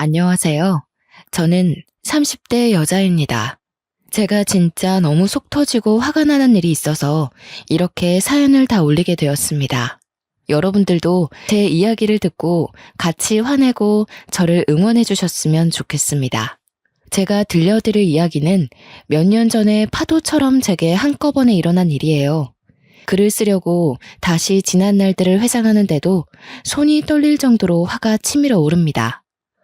안녕하세요. 저는 30대 여자입니다. 제가 진짜 너무 속 터지고 화가 나는 일이 있어서 이렇게 사연을 다 올리게 되었습니다. 여러분들도 제 이야기를 듣고 같이 화내고 저를 응원해 주셨으면 좋겠습니다. 제가 들려드릴 이야기는 몇 년 전에 파도처럼 제게 한꺼번에 일어난 일이에요. 글을 쓰려고 다시 지난 날들을 회상하는데도 손이 떨릴 정도로 화가 치밀어 오릅니다.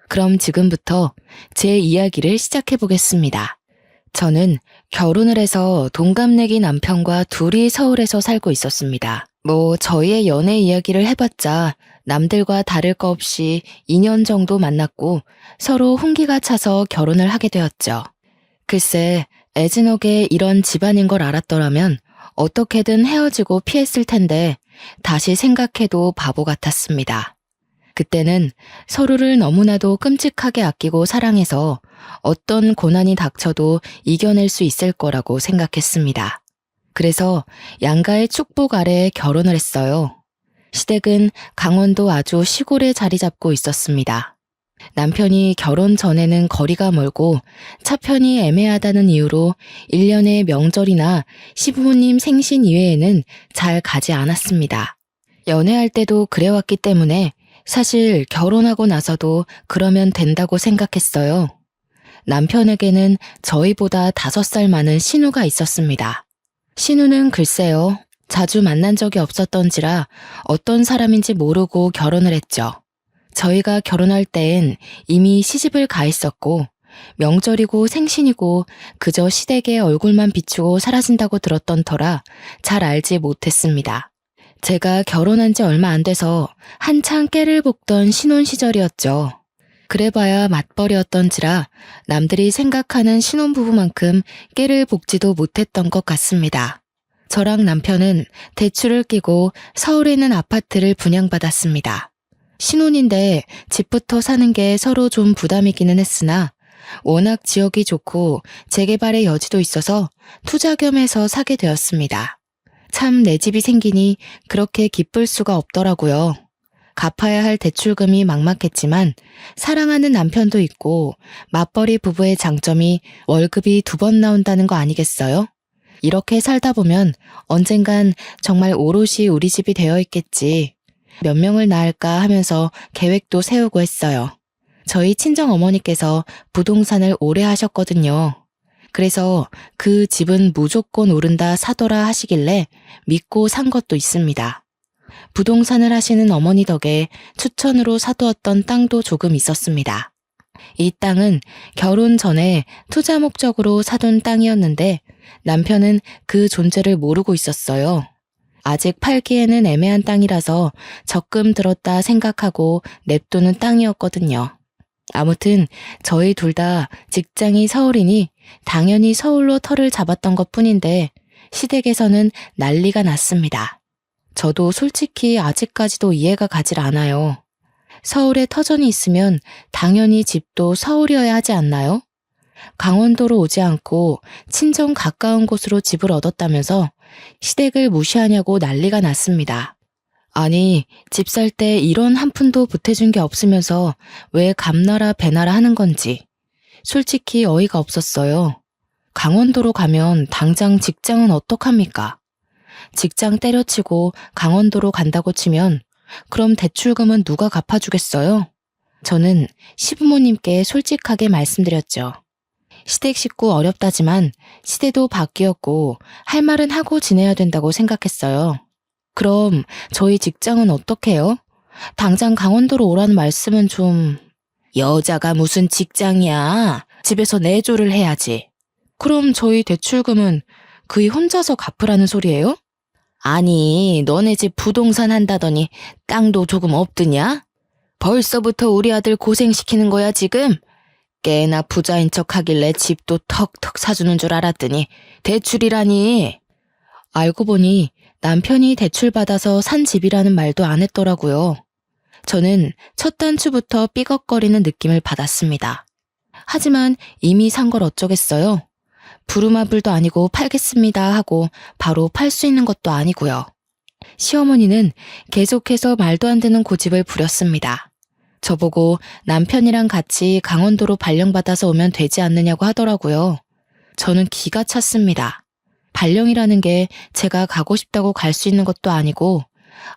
그럼 지금부터 제 이야기를 시작해 보겠습니다. 저는 결혼을 해서 동갑내기 남편과 둘이 서울에서 살고 있었습니다. 저희의 연애 이야기를 해봤자 남들과 다를 거 없이 2년 정도 만났고 서로 hun기가 차서 결혼을 하게 되었죠. 글쎄, 애진옥에 이런 집안인 걸 알았더라면 어떻게든 헤어지고 피했을 텐데 다시 생각해도 바보 같았습니다. 그때는 서로를 너무나도 끔찍하게 아끼고 사랑해서 어떤 고난이 닥쳐도 이겨낼 수 있을 거라고 생각했습니다. 그래서 양가의 축복 아래 결혼을 했어요. 시댁은 강원도 아주 시골에 자리 잡고 있었습니다. 남편이 결혼 전에는 거리가 멀고 차편이 애매하다는 이유로 1년의 명절이나 시부모님 생신 이외에는 잘 가지 않았습니다. 연애할 때도 그래왔기 때문에 사실 결혼하고 나서도 그러면 된다고 생각했어요. 남편에게는 저희보다 5살 많은 신우가 있었습니다. 신우는 글쎄요, 자주 만난 적이 없었던지라 어떤 사람인지 모르고 결혼을 했죠. 저희가 결혼할 땐 이미 시집을 가 있었고 명절이고 생신이고 그저 시댁의 얼굴만 비추고 사라진다고 들었던 터라 잘 알지 못했습니다. 제가 결혼한 지 얼마 안 돼서 한창 깨를 볶던 신혼 시절이었죠. 그래봐야 맞벌이였던지라 남들이 생각하는 신혼부부만큼 깨를 볶지도 못했던 것 같습니다. 저랑 남편은 대출을 끼고 서울에 있는 아파트를 분양받았습니다. 신혼인데 집부터 사는 게 서로 좀 부담이기는 했으나 워낙 지역이 좋고 재개발의 여지도 있어서 투자 겸 해서 사게 되었습니다. 참 내 집이 생기니 그렇게 기쁠 수가 없더라고요. 갚아야 할 대출금이 막막했지만 사랑하는 남편도 있고 맞벌이 부부의 장점이 월급이 2번 나온다는 거 아니겠어요? 이렇게 살다 보면 언젠간 정말 오롯이 우리 집이 되어 있겠지. 몇 명을 낳을까 하면서 계획도 세우고 했어요. 저희 친정어머니께서 부동산을 오래 하셨거든요. 그래서 그 집은 무조건 오른다 사더라 하시길래 믿고 산 것도 있습니다. 부동산을 하시는 어머니 덕에 추천으로 사두었던 땅도 조금 있었습니다. 이 땅은 결혼 전에 투자 목적으로 사둔 땅이었는데 남편은 그 존재를 모르고 있었어요. 아직 팔기에는 애매한 땅이라서 적금 들었다 생각하고 냅두는 땅이었거든요. 아무튼 저희 둘 다 직장이 서울이니 당연히 서울로 터를 잡았던 것 뿐인데 시댁에서는 난리가 났습니다. 저도 솔직히 아직까지도 이해가 가질 않아요. 서울에 터전이 있으면 당연히 집도 서울이어야 하지 않나요? 강원도로 오지 않고 친정 가까운 곳으로 집을 얻었다면서 시댁을 무시하냐고 난리가 났습니다. 아니, 집 살 때 이런 한 푼도 보태준 게 없으면서 왜 감나라 배나라 하는 건지 솔직히 어이가 없었어요. 강원도로 가면 당장 직장은 어떡합니까? 직장 때려치고 강원도로 간다고 치면 그럼 대출금은 누가 갚아주겠어요? 저는 시부모님께 솔직하게 말씀드렸죠. 시댁 식구 어렵다지만 시대도 바뀌었고 할 말은 하고 지내야 된다고 생각했어요. 그럼 저희 직장은 어떡해요? 당장 강원도로 오라는 말씀은 좀... 여자가 무슨 직장이야. 집에서 내조를 해야지. 그럼 저희 대출금은 그이 혼자서 갚으라는 소리예요? 아니, 너네 집 부동산 한다더니 땅도 조금 없드냐? 벌써부터 우리 아들 고생시키는 거야 지금? 꽤나 부자인 척 하길래 집도 턱턱 사주는 줄 알았더니 대출이라니. 알고 보니 남편이 대출받아서 산 집이라는 말도 안 했더라고요. 저는 첫 단추부터 삐걱거리는 느낌을 받았습니다. 하지만 이미 산 걸 어쩌겠어요? 부루마블도 아니고 팔겠습니다 하고 바로 팔 수 있는 것도 아니고요. 시어머니는 계속해서 말도 안 되는 고집을 부렸습니다. 저보고 남편이랑 같이 강원도로 발령받아서 오면 되지 않느냐고 하더라고요. 저는 기가 찼습니다. 발령이라는 게 제가 가고 싶다고 갈 수 있는 것도 아니고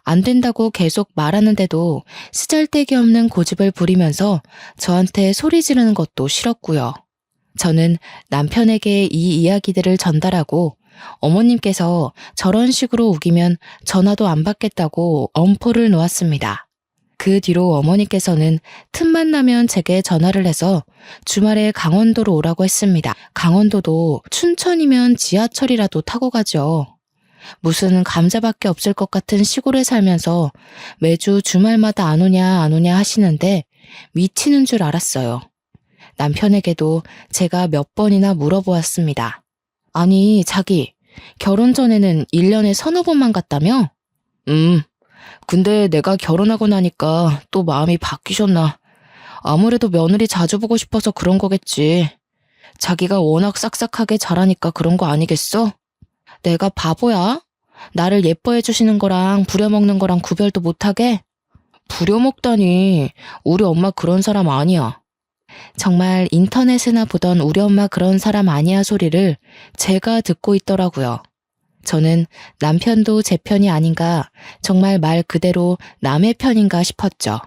안 된다고 계속 말하는데도 쓰잘데기 없는 고집을 부리면서 저한테 소리 지르는 것도 싫었고요. 저는 남편에게 이 이야기들을 전달하고 어머님께서 저런 식으로 우기면 전화도 안 받겠다고 엄포를 놓았습니다. 그 뒤로 어머니께서는 틈만 나면 제게 전화를 해서 주말에 강원도로 오라고 했습니다. 강원도도 춘천이면 지하철이라도 타고 가죠. 무슨 감자밖에 없을 것 같은 시골에 살면서 매주 주말마다 안 오냐 하시는데 미치는 줄 알았어요. 남편에게도 제가 몇 번이나 물어보았습니다. 아니, 자기, 결혼 전에는 1년에 서너 번만 갔다며? 근데 내가 결혼하고 나니까 또 마음이 바뀌셨나. 아무래도 며느리 자주 보고 싶어서 그런 거겠지. 자기가 워낙 싹싹하게 자라니까 그런 거 아니겠어? 내가 바보야? 나를 예뻐해 주시는 거랑 부려먹는 거랑 구별도 못하게? 부려먹다니, 우리 엄마 그런 사람 아니야. 정말 인터넷에나 보던 우리 엄마 그런 사람 아니야 소리를 제가 듣고 있더라고요. 저는 남편도 제 편이 아닌가, 정말 말 그대로 남의 편인가 싶었죠.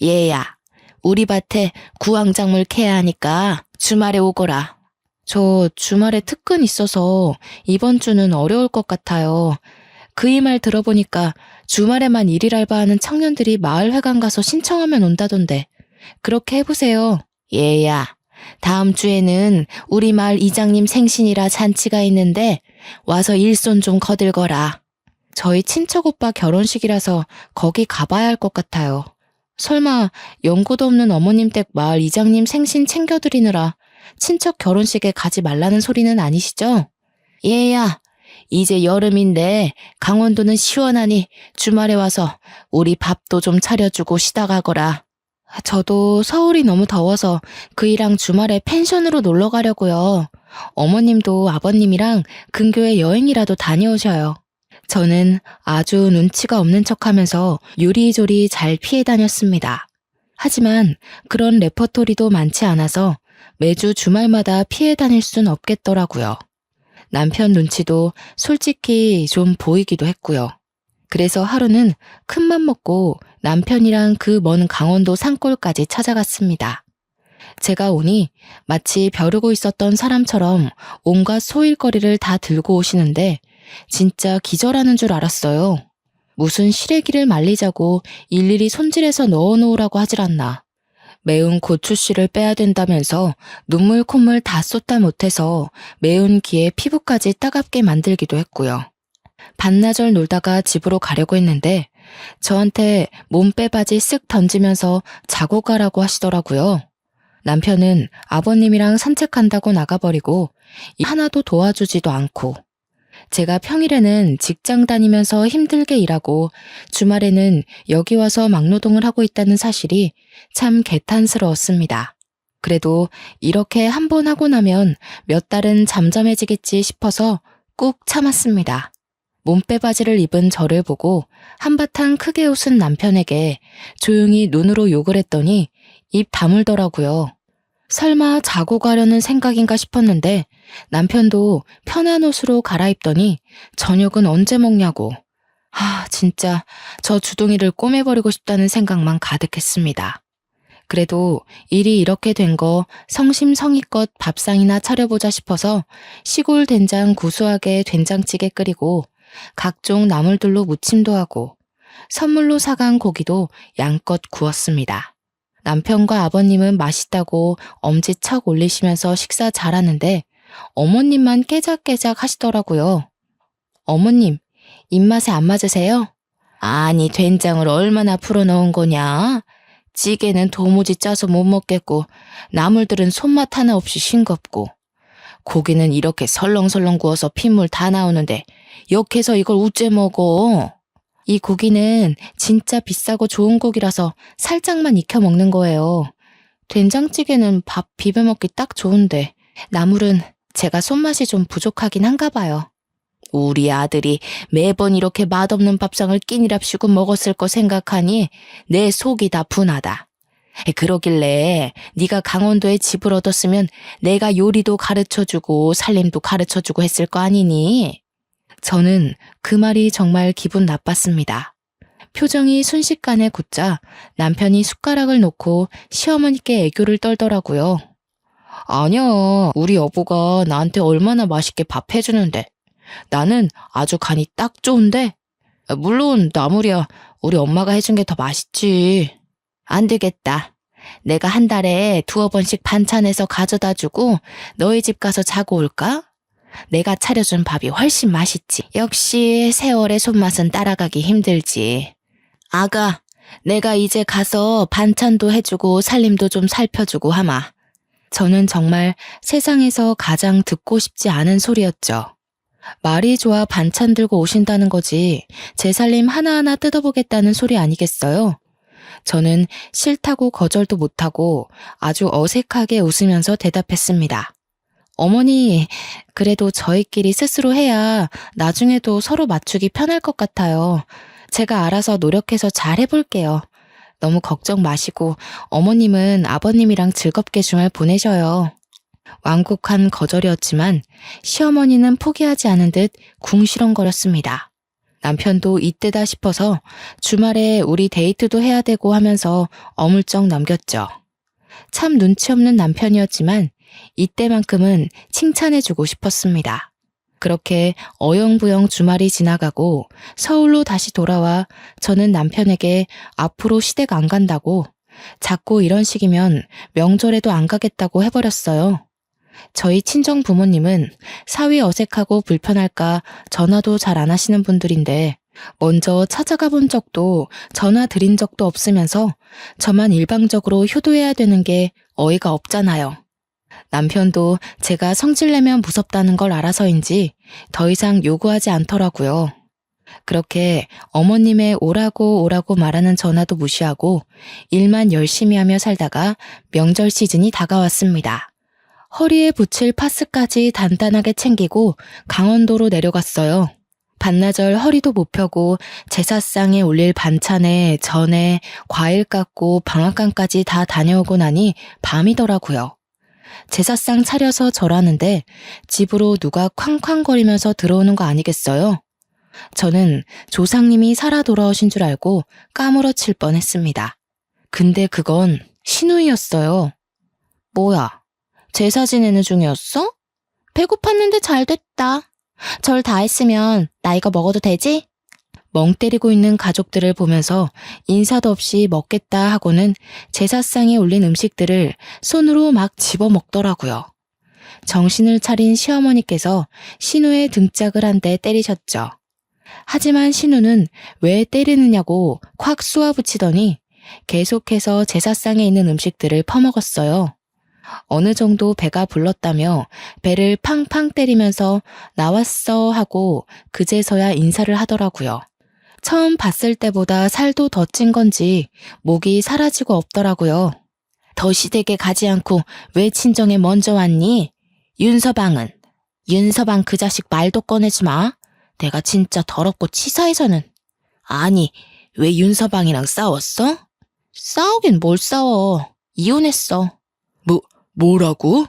얘야, 우리 밭에 구황작물 캐야 하니까 주말에 오거라. 저 주말에 특근 있어서 이번 주는 어려울 것 같아요. 그이 말 들어보니까 주말에만 일일 알바하는 청년들이 마을회관 가서 신청하면 온다던데. 그렇게 해보세요. 얘야, 다음 주에는 우리 마을 이장님 생신이라 잔치가 있는데 와서 일손 좀 거들거라. 저희 친척 오빠 결혼식이라서 거기 가봐야 할 것 같아요. 설마 연고도 없는 어머님 댁 마을 이장님 생신 챙겨드리느라 친척 결혼식에 가지 말라는 소리는 아니시죠? 얘야, 이제 여름인데 강원도는 시원하니 주말에 와서 우리 밥도 좀 차려주고 쉬다 가거라. 저도 서울이 너무 더워서 그이랑 주말에 펜션으로 놀러 가려고요. 어머님도 아버님이랑 근교에 여행이라도 다녀오셔요. 저는 아주 눈치가 없는 척하면서 요리조리 잘 피해 다녔습니다. 하지만 그런 레퍼토리도 많지 않아서 매주 주말마다 피해 다닐 순 없겠더라고요. 남편 눈치도 솔직히 좀 보이기도 했고요. 그래서 하루는 큰맘 먹고 남편이랑 그 먼 강원도 산골까지 찾아갔습니다. 제가 오니 마치 벼르고 있었던 사람처럼 온갖 소일거리를 다 들고 오시는데 진짜 기절하는 줄 알았어요. 무슨 시래기를 말리자고 일일이 손질해서 넣어놓으라고 하질 않나. 매운 고추씨를 빼야 된다면서 눈물 콧물 다 쏟다 못해서 매운 기에 피부까지 따갑게 만들기도 했고요. 반나절 놀다가 집으로 가려고 했는데 저한테 몸빼 바지 쓱 던지면서 자고 가라고 하시더라고요. 남편은 아버님이랑 산책한다고 나가버리고 하나도 도와주지도 않고, 제가 평일에는 직장 다니면서 힘들게 일하고 주말에는 여기 와서 막노동을 하고 있다는 사실이 참 개탄스러웠습니다. 그래도 이렇게 한 번 하고 나면 몇 달은 잠잠해지겠지 싶어서 꾹 참았습니다. 몸빼 바지를 입은 저를 보고 한바탕 크게 웃은 남편에게 조용히 눈으로 욕을 했더니 입 다물더라고요. 설마 자고 가려는 생각인가 싶었는데 남편도 편한 옷으로 갈아입더니 저녁은 언제 먹냐고. 진짜 저 주둥이를 꼬매버리고 싶다는 생각만 가득했습니다. 그래도 일이 이렇게 된 거 성심성의껏 밥상이나 차려보자 싶어서 시골 된장 구수하게 된장찌개 끓이고 각종 나물들로 무침도 하고 선물로 사간 고기도 양껏 구웠습니다. 남편과 아버님은 맛있다고 엄지척 올리시면서 식사 잘하는데 어머님만 깨작깨작 하시더라고요. 어머님, 입맛에 안 맞으세요? 아니, 된장을 얼마나 풀어넣은 거냐? 찌개는 도무지 짜서 못 먹겠고 나물들은 손맛 하나 없이 싱겁고 고기는 이렇게 설렁설렁 구워서 핏물 다 나오는데 욕해서 이걸 우째 먹어. 이 고기는 진짜 비싸고 좋은 고기라서 살짝만 익혀 먹는 거예요. 된장찌개는 밥 비벼 먹기 딱 좋은데 나물은 제가 손맛이 좀 부족하긴 한가 봐요. 우리 아들이 매번 이렇게 맛없는 밥상을 끼니랍시고 먹었을 거 생각하니 내 속이 다 분하다. 그러길래 네가 강원도에 집을 얻었으면 내가 요리도 가르쳐주고 살림도 가르쳐주고 했을 거 아니니? 저는 그 말이 정말 기분 나빴습니다. 표정이 순식간에 굳자 남편이 숟가락을 놓고 시어머니께 애교를 떨더라고요. 아니야, 우리 여보가 나한테 얼마나 맛있게 밥 해주는데. 나는 아주 간이 딱 좋은데. 물론 나물이야 우리 엄마가 해준 게 더 맛있지. 안 되겠다. 내가 한 달에 2-3번씩 반찬해서 가져다 주고 너희 집 가서 자고 올까? 내가 차려준 밥이 훨씬 맛있지. 역시 세월의 손맛은 따라가기 힘들지. 아가, 내가 이제 가서 반찬도 해주고 살림도 좀 살펴주고 하마. 저는 정말 세상에서 가장 듣고 싶지 않은 소리였죠. 말이 좋아 반찬 들고 오신다는 거지 제 살림 하나하나 뜯어보겠다는 소리 아니겠어요? 저는 싫다고 거절도 못하고 아주 어색하게 웃으면서 대답했습니다. 어머니, 그래도 저희끼리 스스로 해야 나중에도 서로 맞추기 편할 것 같아요. 제가 알아서 노력해서 잘 해볼게요. 너무 걱정 마시고 어머님은 아버님이랑 즐겁게 주말 보내셔요. 완곡한 거절이었지만 시어머니는 포기하지 않은 듯 궁시렁거렸습니다. 남편도 이때다 싶어서 주말에 우리 데이트도 해야 되고 하면서 어물쩍 넘겼죠. 참 눈치 없는 남편이었지만 이때만큼은 칭찬해주고 싶었습니다. 그렇게 어영부영 주말이 지나가고 서울로 다시 돌아와 저는 남편에게 앞으로 시댁 안 간다고 자꾸 이런 식이면 명절에도 안 가겠다고 해버렸어요. 저희 친정 부모님은 사위 어색하고 불편할까 전화도 잘 안 하시는 분들인데 먼저 찾아가 본 적도 전화 드린 적도 없으면서 저만 일방적으로 효도해야 되는 게 어이가 없잖아요. 남편도 제가 성질내면 무섭다는 걸 알아서인지 더 이상 요구하지 않더라고요. 그렇게 어머님의 오라고 말하는 전화도 무시하고 일만 열심히 하며 살다가 명절 시즌이 다가왔습니다. 허리에 붙일 파스까지 단단하게 챙기고 강원도로 내려갔어요. 반나절 허리도 못 펴고 제사상에 올릴 반찬에 전에 과일 깎고 방앗간까지 다 다녀오고 나니 밤이더라고요. 제사상 차려서 절하는데 집으로 누가 쾅쾅거리면서 들어오는 거 아니겠어요? 저는 조상님이 살아 돌아오신 줄 알고 까무러칠 뻔했습니다. 근데 그건 시누이였어요. 뭐야, 제사 지내는 중이었어? 배고팠는데 잘 됐다. 절 다 했으면 나 이거 먹어도 되지? 멍 때리고 있는 가족들을 보면서 인사도 없이 먹겠다 하고는 제사상에 올린 음식들을 손으로 막 집어먹더라고요. 정신을 차린 시어머니께서 신우의 등짝을 한 대 때리셨죠. 하지만 신우는 왜 때리느냐고 콱 쏘아붙이더니 계속해서 제사상에 있는 음식들을 퍼먹었어요. 어느 정도 배가 불렀다며 배를 팡팡 때리면서 나왔어 하고 그제서야 인사를 하더라고요. 처음 봤을 때보다 살도 더 찐 건지 목이 사라지고 없더라고요. 더 시댁에 가지 않고 왜 친정에 먼저 왔니? 윤서방은? 윤서방 그 자식 말도 꺼내지 마. 내가 진짜 더럽고 치사해서는. 아니, 왜 윤서방이랑 싸웠어? 싸우긴 뭘 싸워. 이혼했어. 뭐라고?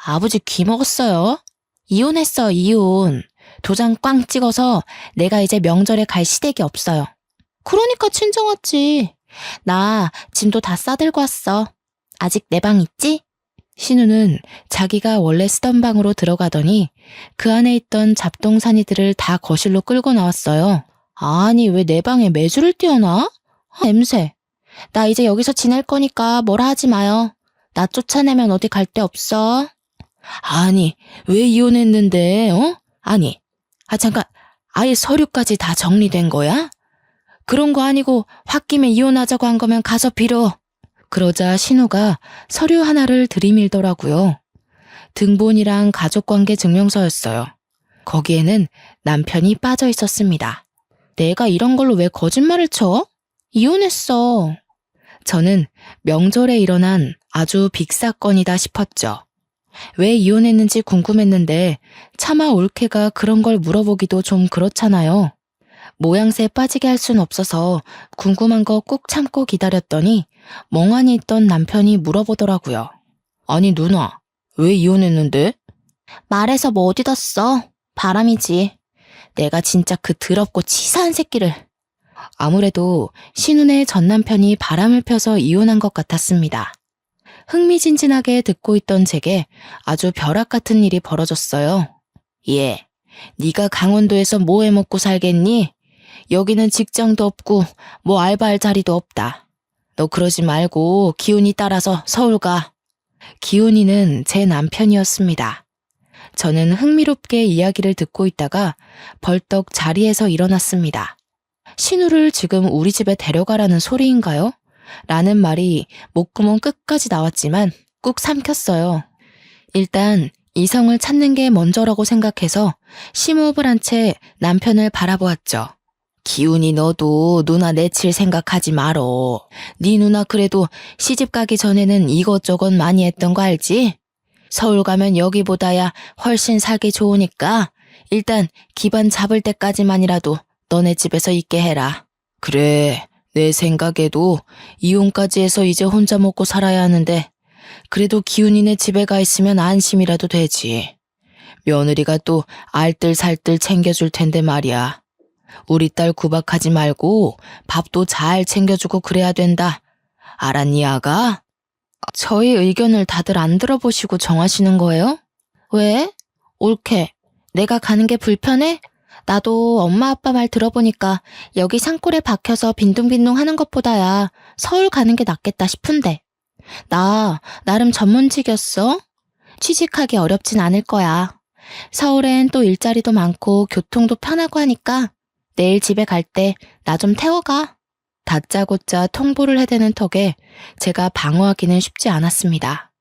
아버지 귀 먹었어요. 이혼했어, 이혼. 도장 꽝 찍어서 내가 이제 명절에 갈 시댁이 없어요. 그러니까 친정 왔지. 나 짐도 다 싸들고 왔어. 아직 내 방 있지? 신우는 자기가 원래 쓰던 방으로 들어가더니 그 안에 있던 잡동사니들을 다 거실로 끌고 나왔어요. 아니, 왜 내 방에 매주를 띄워놔? 냄새. 나 이제 여기서 지낼 거니까 뭐라 하지 마요. 나 쫓아내면 어디 갈 데 없어. 아니, 왜 이혼했는데, 어? 아니, 잠깐, 아예 서류까지 다 정리된 거야? 그런 거 아니고 홧김에 이혼하자고 한 거면 가서 빌어. 그러자 신우가 서류 하나를 들이밀더라고요. 등본이랑 가족관계 증명서였어요. 거기에는 남편이 빠져 있었습니다. 내가 이런 걸로 왜 거짓말을 쳐? 이혼했어. 저는 명절에 일어난 아주 빅사건이다 싶었죠. 왜 이혼했는지 궁금했는데 차마 올케가 그런 걸 물어보기도 좀 그렇잖아요. 모양새 빠지게 할 순 없어서 궁금한 거 꾹 참고 기다렸더니 멍하니 있던 남편이 물어보더라고요. 아니 누나, 왜 이혼했는데? 말해서 뭐 어디다 써? 바람이지. 내가 진짜 그 더럽고 치사한 새끼를. 아무래도 신운의 전 남편이 바람을 펴서 이혼한 것 같았습니다. 흥미진진하게 듣고 있던 제게 아주 벼락 같은 일이 벌어졌어요. 예, 네가 강원도에서 뭐 해먹고 살겠니? 여기는 직장도 없고 뭐 알바할 자리도 없다. 너 그러지 말고 기훈이 따라서 서울 가. 기훈이는 제 남편이었습니다. 저는 흥미롭게 이야기를 듣고 있다가 벌떡 자리에서 일어났습니다. 신우를 지금 우리 집에 데려가라는 소리인가요? 라는 말이 목구멍 끝까지 나왔지만 꾹 삼켰어요. 일단 이성을 찾는 게 먼저라고 생각해서 심호흡을 한 채 남편을 바라보았죠. 기훈이 너도 누나 내칠 생각하지 말어. 네 누나 그래도 시집 가기 전에는 이것저것 많이 했던 거 알지? 서울 가면 여기보다야 훨씬 살기 좋으니까 일단 기반 잡을 때까지만이라도 너네 집에서 있게 해라. 그래, 내 생각에도 이혼까지 해서 이제 혼자 먹고 살아야 하는데 그래도 기훈이네 집에 가 있으면 안심이라도 되지. 며느리가 또 알뜰살뜰 챙겨줄 텐데 말이야. 우리 딸 구박하지 말고 밥도 잘 챙겨주고 그래야 된다. 알았니, 아가? 저희 의견을 다들 안 들어보시고 정하시는 거예요? 왜? 옳게. 내가 가는 게 불편해? 나도 엄마 아빠 말 들어보니까 여기 산골에 박혀서 빈둥빈둥 하는 것보다야 서울 가는 게 낫겠다 싶은데. 나 나름 전문직이었어. 취직하기 어렵진 않을 거야. 서울엔 또 일자리도 많고 교통도 편하고 하니까 내일 집에 갈 때 나 좀 태워가. 다짜고짜 통보를 해대는 턱에 제가 방어하기는 쉽지 않았습니다.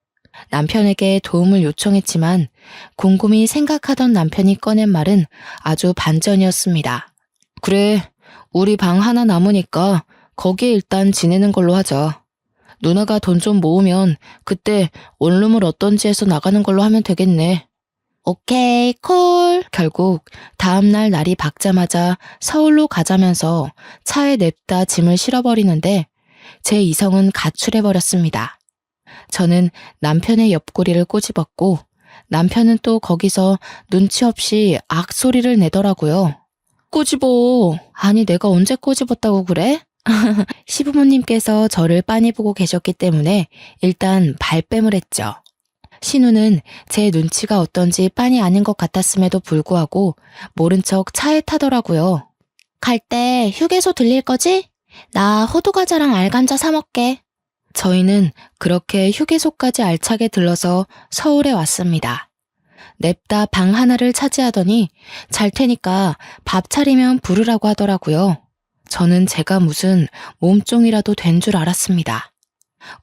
남편에게 도움을 요청했지만 곰곰이 생각하던 남편이 꺼낸 말은 아주 반전이었습니다. 그래, 우리 방 하나 남으니까 거기에 일단 지내는 걸로 하자. 누나가 돈 좀 모으면 그때 원룸을 어떤지 해서 나가는 걸로 하면 되겠네. 오케이, 콜. 결국 다음날 날이 밝자마자 서울로 가자면서 차에 냅다 짐을 실어버리는데 제 이성은 가출해버렸습니다. 저는 남편의 옆구리를 꼬집었고 남편은 또 거기서 눈치 없이 악소리를 내더라고요. 꼬집어. 아니 내가 언제 꼬집었다고 그래? 시부모님께서 저를 빤히 보고 계셨기 때문에 일단 발뺌을 했죠. 신우는 제 눈치가 어떤지 빤히 아는 것 같았음에도 불구하고 모른 척 차에 타더라고요. 갈 때 휴게소 들릴 거지? 나 호두과자랑 알감자 사 먹게. 저희는 그렇게 휴게소까지 알차게 들러서 서울에 왔습니다. 냅다 방 하나를 차지하더니 잘 테니까 밥 차리면 부르라고 하더라고요. 저는 제가 무슨 몸종이라도 된 줄 알았습니다.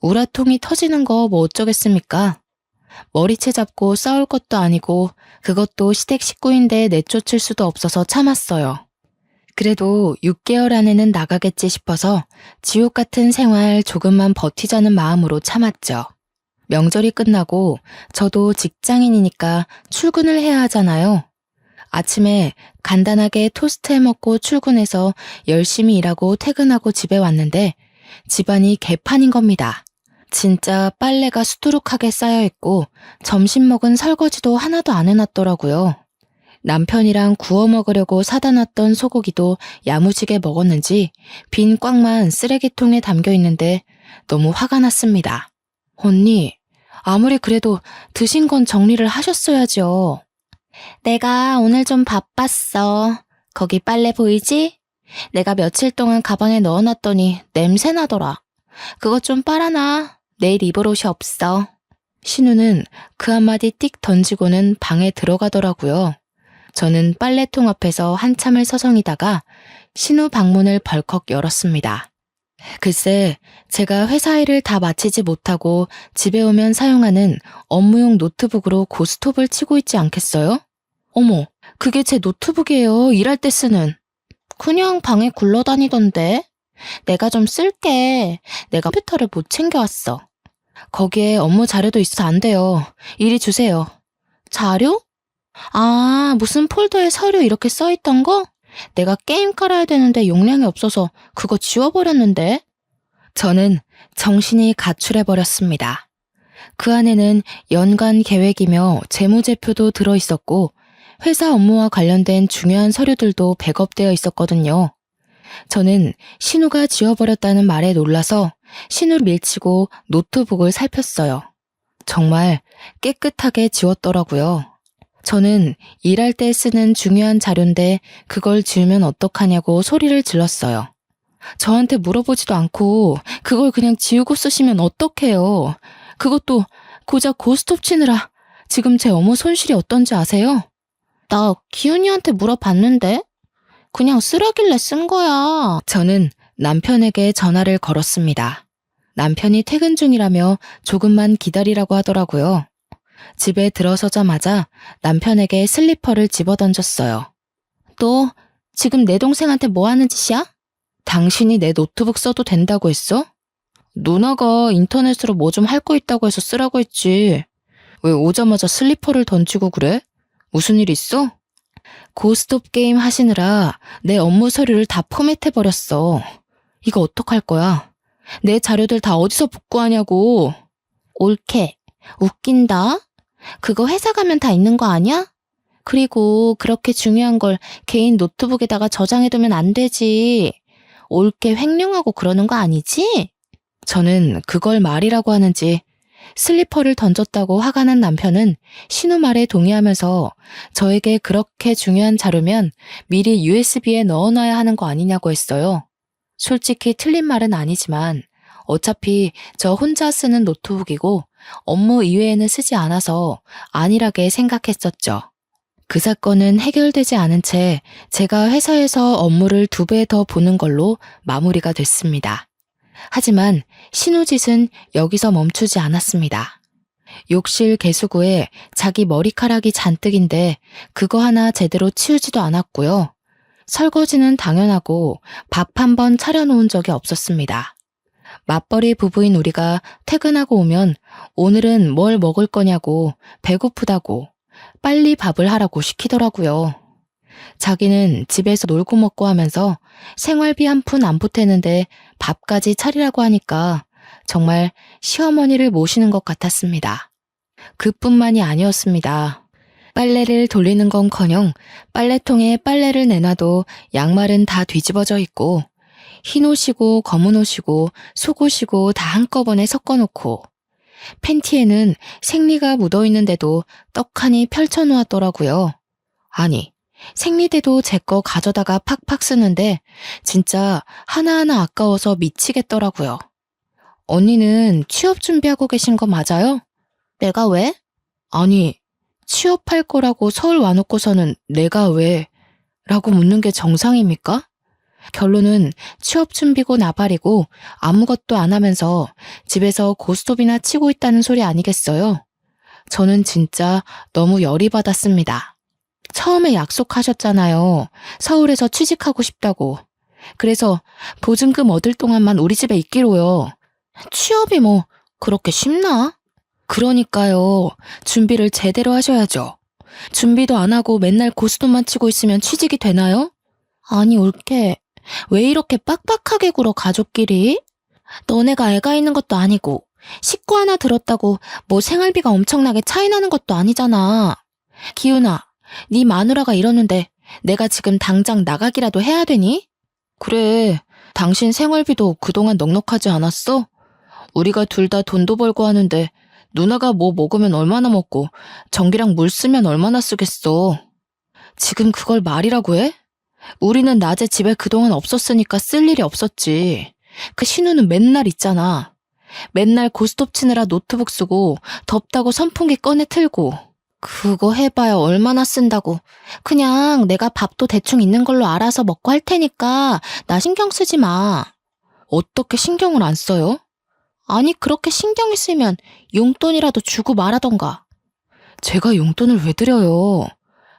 우라통이 터지는 거 뭐 어쩌겠습니까? 머리채 잡고 싸울 것도 아니고 그것도 시댁 식구인데 내쫓을 수도 없어서 참았어요. 그래도 6개월 안에는 나가겠지 싶어서 지옥 같은 생활 조금만 버티자는 마음으로 참았죠. 명절이 끝나고 저도 직장인이니까 출근을 해야 하잖아요. 아침에 간단하게 토스트 해 먹고 출근해서 열심히 일하고 퇴근하고 집에 왔는데 집안이 개판인 겁니다. 진짜 빨래가 수두룩하게 쌓여있고 점심 먹은 설거지도 하나도 안 해놨더라고요. 남편이랑 구워 먹으려고 사다 놨던 소고기도 야무지게 먹었는지 빈 꽉만 쓰레기통에 담겨 있는데 너무 화가 났습니다. 언니, 아무리 그래도 드신 건 정리를 하셨어야죠. 내가 오늘 좀 바빴어. 거기 빨래 보이지? 내가 며칠 동안 가방에 넣어놨더니 냄새 나더라. 그것 좀 빨아놔. 내일 입을 옷이 없어. 신우는 그 한마디 띡 던지고는 방에 들어가더라고요. 저는 빨래통 앞에서 한참을 서성이다가 신우 방문을 벌컥 열었습니다. 글쎄, 제가 회사 일을 다 마치지 못하고 집에 오면 사용하는 업무용 노트북으로 고스톱을 치고 있지 않겠어요? 어머, 그게 제 노트북이에요. 일할 때 쓰는. 그냥 방에 굴러다니던데. 내가 좀 쓸게. 내가 컴퓨터를 못 챙겨왔어. 거기에 업무 자료도 있어서 안 돼요. 이리 주세요. 자료? 아, 무슨 폴더에 서류 이렇게 써있던 거? 내가 게임 깔아야 되는데 용량이 없어서 그거 지워버렸는데. 저는 정신이 가출해버렸습니다. 그 안에는 연간 계획이며 재무제표도 들어있었고 회사 업무와 관련된 중요한 서류들도 백업되어 있었거든요. 저는 신우가 지워버렸다는 말에 놀라서 신우를 밀치고 노트북을 살폈어요. 정말 깨끗하게 지웠더라고요. 저는 일할 때 쓰는 중요한 자료인데 그걸 지우면 어떡하냐고 소리를 질렀어요. 저한테 물어보지도 않고 그걸 그냥 지우고 쓰시면 어떡해요. 그것도 고작 고스톱 치느라 지금 제 업무 손실이 어떤지 아세요? 나 기훈이한테 물어봤는데 그냥 쓰라길래 쓴 거야. 저는 남편에게 전화를 걸었습니다. 남편이 퇴근 중이라며 조금만 기다리라고 하더라고요. 집에 들어서자마자 남편에게 슬리퍼를 집어던졌어요. 너 지금 내 동생한테 뭐 하는 짓이야? 당신이 내 노트북 써도 된다고 했어? 누나가 인터넷으로 뭐 좀 할 거 있다고 해서 쓰라고 했지. 왜 오자마자 슬리퍼를 던지고 그래? 무슨 일 있어? 고스톱 게임 하시느라 내 업무 서류를 다 포맷해버렸어. 이거 어떡할 거야? 내 자료들 다 어디서 복구하냐고. 옳게. 웃긴다. 그거 회사 가면 다 있는 거 아니야? 그리고 그렇게 중요한 걸 개인 노트북에다가 저장해두면 안 되지. 옳게 횡령하고 그러는 거 아니지? 저는 그걸 말이라고 하는지 슬리퍼를 던졌다고 화가 난 남편은 신우 말에 동의하면서 저에게 그렇게 중요한 자료면 미리 USB에 넣어놔야 하는 거 아니냐고 했어요. 솔직히 틀린 말은 아니지만 어차피 저 혼자 쓰는 노트북이고 업무 이외에는 쓰지 않아서 안일하게 생각했었죠. 그 사건은 해결되지 않은 채 제가 회사에서 업무를 2배 더 보는 걸로 마무리가 됐습니다. 하지만 신우짓은 여기서 멈추지 않았습니다. 욕실 개수구에 자기 머리카락이 잔뜩인데 그거 하나 제대로 치우지도 않았고요. 설거지는 당연하고 밥 한 번 차려놓은 적이 없었습니다. 맞벌이 부부인 우리가 퇴근하고 오면 오늘은 뭘 먹을 거냐고 배고프다고 빨리 밥을 하라고 시키더라고요. 자기는 집에서 놀고 먹고 하면서 생활비 한 푼 안 보태는데 밥까지 차리라고 하니까 정말 시어머니를 모시는 것 같았습니다. 그뿐만이 아니었습니다. 빨래를 돌리는 건커녕 빨래통에 빨래를 내놔도 양말은 다 뒤집어져 있고 흰 옷이고 검은 옷이고 속옷이고 다 한꺼번에 섞어놓고 팬티에는 생리가 묻어있는데도 떡하니 펼쳐놓았더라고요. 아니, 생리대도 제 거 가져다가 팍팍 쓰는데 진짜 하나하나 아까워서 미치겠더라고요. 언니는 취업 준비하고 계신 거 맞아요? 내가 왜? 아니, 취업할 거라고 서울 와놓고서는 내가 왜? 라고 묻는 게 정상입니까? 결론은 취업 준비고 나발이고 아무것도 안 하면서 집에서 고스톱이나 치고 있다는 소리 아니겠어요? 저는 진짜 너무 열이 받았습니다. 처음에 약속하셨잖아요. 서울에서 취직하고 싶다고. 그래서 보증금 얻을 동안만 우리 집에 있기로요. 취업이 뭐 그렇게 쉽나? 그러니까요. 준비를 제대로 하셔야죠. 준비도 안 하고 맨날 고스톱만 치고 있으면 취직이 되나요? 아니 올케. 왜 이렇게 빡빡하게 굴어 가족끼리? 너네가 애가 있는 것도 아니고 식구 하나 들었다고 뭐 생활비가 엄청나게 차이 나는 것도 아니잖아. 기훈아, 네 마누라가 이러는데 내가 지금 당장 나가기라도 해야 되니? 그래, 당신 생활비도 그동안 넉넉하지 않았어? 우리가 둘 다 돈도 벌고 하는데 누나가 뭐 먹으면 얼마나 먹고 전기랑 물 쓰면 얼마나 쓰겠어. 지금 그걸 말이라고 해? 우리는 낮에 집에 그동안 없었으니까 쓸 일이 없었지. 그 신우는 맨날 있잖아. 맨날 고스톱 치느라 노트북 쓰고 덥다고 선풍기 꺼내 틀고. 그거 해봐야 얼마나 쓴다고. 그냥 내가 밥도 대충 있는 걸로 알아서 먹고 할 테니까 나 신경 쓰지 마. 어떻게 신경을 안 써요? 아니 그렇게 신경이 쓰면 용돈이라도 주고 말하던가. 제가 용돈을 왜 드려요?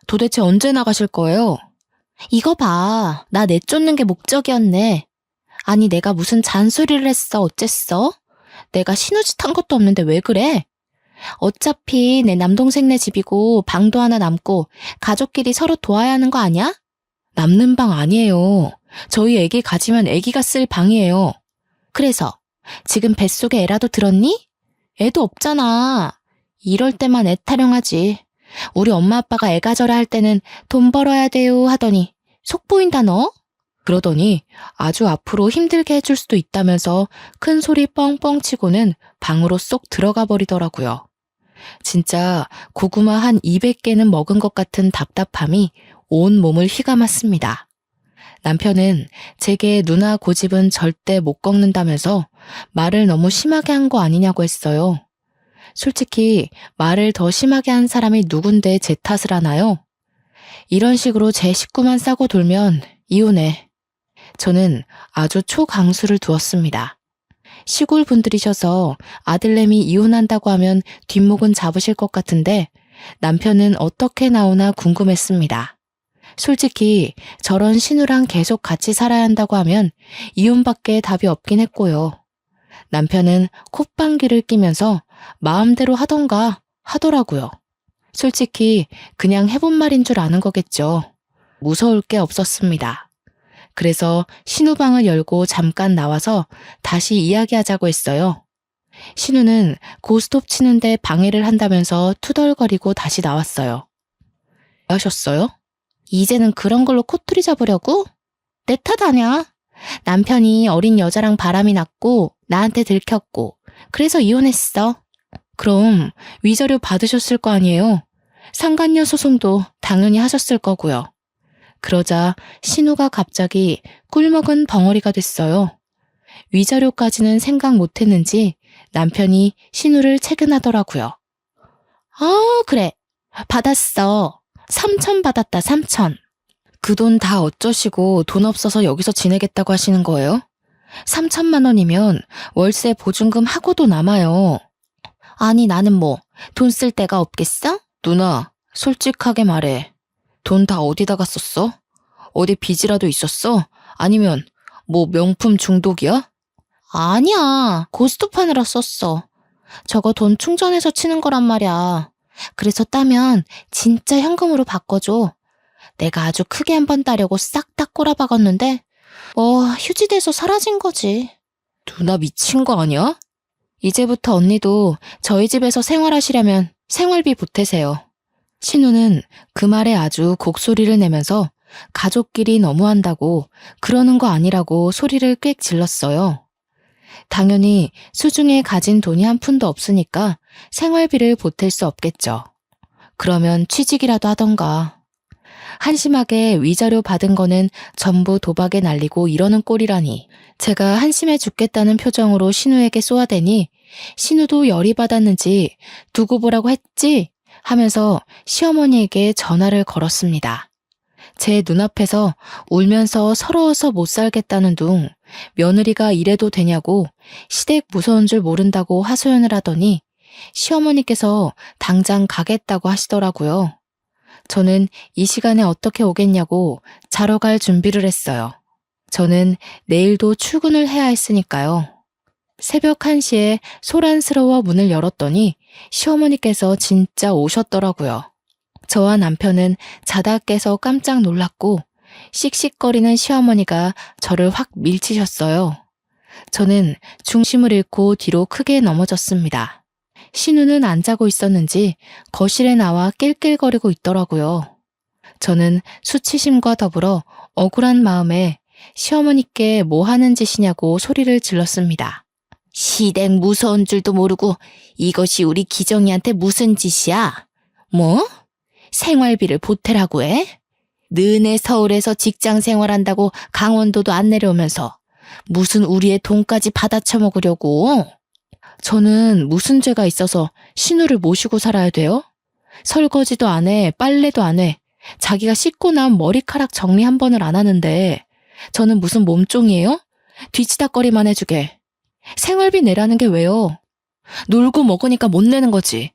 도대체 언제 나가실 거예요? 이거 봐. 나 내쫓는 게 목적이었네. 아니 내가 무슨 잔소리를 했어 어쨌어? 내가 신우짓 한 것도 없는데 왜 그래? 어차피 내 남동생네 집이고 방도 하나 남고 가족끼리 서로 도와야 하는 거 아니야? 남는 방 아니에요. 저희 애기 가지면 애기가 쓸 방이에요. 그래서 지금 뱃속에 애라도 들었니? 애도 없잖아. 이럴 때만 애 타령하지. 우리 엄마 아빠가 애 가져라 할 때는 돈 벌어야 돼요 하더니 속 보인다 너? 그러더니 아주 앞으로 힘들게 해줄 수도 있다면서 큰 소리 뻥뻥 치고는 방으로 쏙 들어가 버리더라고요. 진짜 고구마 한 200개는 먹은 것 같은 답답함이 온 몸을 휘감았습니다. 남편은 제게 누나 고집은 절대 못 꺾는다면서 말을 너무 심하게 한 거 아니냐고 했어요. 솔직히 말을 더 심하게 한 사람이 누군데 제 탓을 하나요? 이런 식으로 제 식구만 싸고 돌면 이혼해. 저는 아주 초강수를 두었습니다. 시골 분들이셔서 아들내미 이혼한다고 하면 뒷목은 잡으실 것 같은데 남편은 어떻게 나오나 궁금했습니다. 솔직히 저런 신우랑 계속 같이 살아야 한다고 하면 이혼밖에 답이 없긴 했고요. 남편은 콧방귀를 끼면서 마음대로 하던가 하더라고요. 솔직히 그냥 해본 말인 줄 아는 거겠죠. 무서울 게 없었습니다. 그래서 신우방을 열고 잠깐 나와서 다시 이야기하자고 했어요. 신우는 고스톱 치는데 방해를 한다면서 투덜거리고 다시 나왔어요. 뭐 하셨어요? 이제는 그런 걸로 코투리 잡으려고? 내 탓 아냐? 남편이 어린 여자랑 바람이 났고 나한테 들켰고 그래서 이혼했어. 그럼 위자료 받으셨을 거 아니에요? 상간녀 소송도 당연히 하셨을 거고요. 그러자 신우가 갑자기 꿀먹은 벙어리가 됐어요. 위자료까지는 생각 못했는지 남편이 신우를 채근하더라고요. 그래. 받았어. 3천 받았다 3천. 그 돈 다 어쩌시고 돈 없어서 여기서 지내겠다고 하시는 거예요? 3천만 원이면 월세 보증금 하고도 남아요. 아니 나는 뭐 돈 쓸 데가 없겠어? 누나, 솔직하게 말해. 돈 다 어디다가 썼어? 어디 빚이라도 있었어? 아니면 뭐 명품 중독이야? 아니야. 고스톱 하느라 썼어. 저거 돈 충전해서 치는 거란 말이야. 그래서 따면 진짜 현금으로 바꿔줘. 내가 아주 크게 한번 따려고 싹 다 꼬라박았는데 휴지돼서 사라진 거지. 누나 미친 거 아니야? 이제부터 언니도 저희 집에서 생활하시려면 생활비 보태세요. 신우는 그 말에 아주 곡소리를 내면서 가족끼리 너무한다고 그러는 거 아니라고 소리를 꽥 질렀어요. 당연히 수중에 가진 돈이 한 푼도 없으니까 생활비를 보탤 수 없겠죠. 그러면 취직이라도 하던가. 한심하게 위자료 받은 거는 전부 도박에 날리고 이러는 꼴이라니. 제가 한심해 죽겠다는 표정으로 신우에게 쏘아대니 신우도 열이 받았는지 두고 보라고 했지? 하면서 시어머니에게 전화를 걸었습니다. 제 눈앞에서 울면서 서러워서 못 살겠다는 둥 며느리가 이래도 되냐고 시댁 무서운 줄 모른다고 하소연을 하더니 시어머니께서 당장 가겠다고 하시더라고요. 저는 이 시간에 어떻게 오겠냐고 자러 갈 준비를 했어요. 저는 내일도 출근을 해야 했으니까요. 새벽 1시에 소란스러워 문을 열었더니 시어머니께서 진짜 오셨더라고요. 저와 남편은 자다 깨서 깜짝 놀랐고 씩씩거리는 시어머니가 저를 확 밀치셨어요. 저는 중심을 잃고 뒤로 크게 넘어졌습니다. 신우는 안 자고 있었는지 거실에 나와 낄낄거리고 있더라고요. 저는 수치심과 더불어 억울한 마음에 시어머니께 뭐 하는 짓이냐고 소리를 질렀습니다. 시댁 무서운 줄도 모르고 이것이 우리 기정이한테 무슨 짓이야? 뭐? 생활비를 보태라고 해? 너네 서울에서 직장 생활한다고 강원도도 안 내려오면서 무슨 우리의 돈까지 받아쳐먹으려고? 저는 무슨 죄가 있어서 신우를 모시고 살아야 돼요? 설거지도 안 해, 빨래도 안 해. 자기가 씻고 난 머리카락 정리 한 번을 안 하는데 저는 무슨 몸종이에요? 뒤치다꺼리만 해주게. 생활비 내라는 게 왜요? 놀고 먹으니까 못 내는 거지.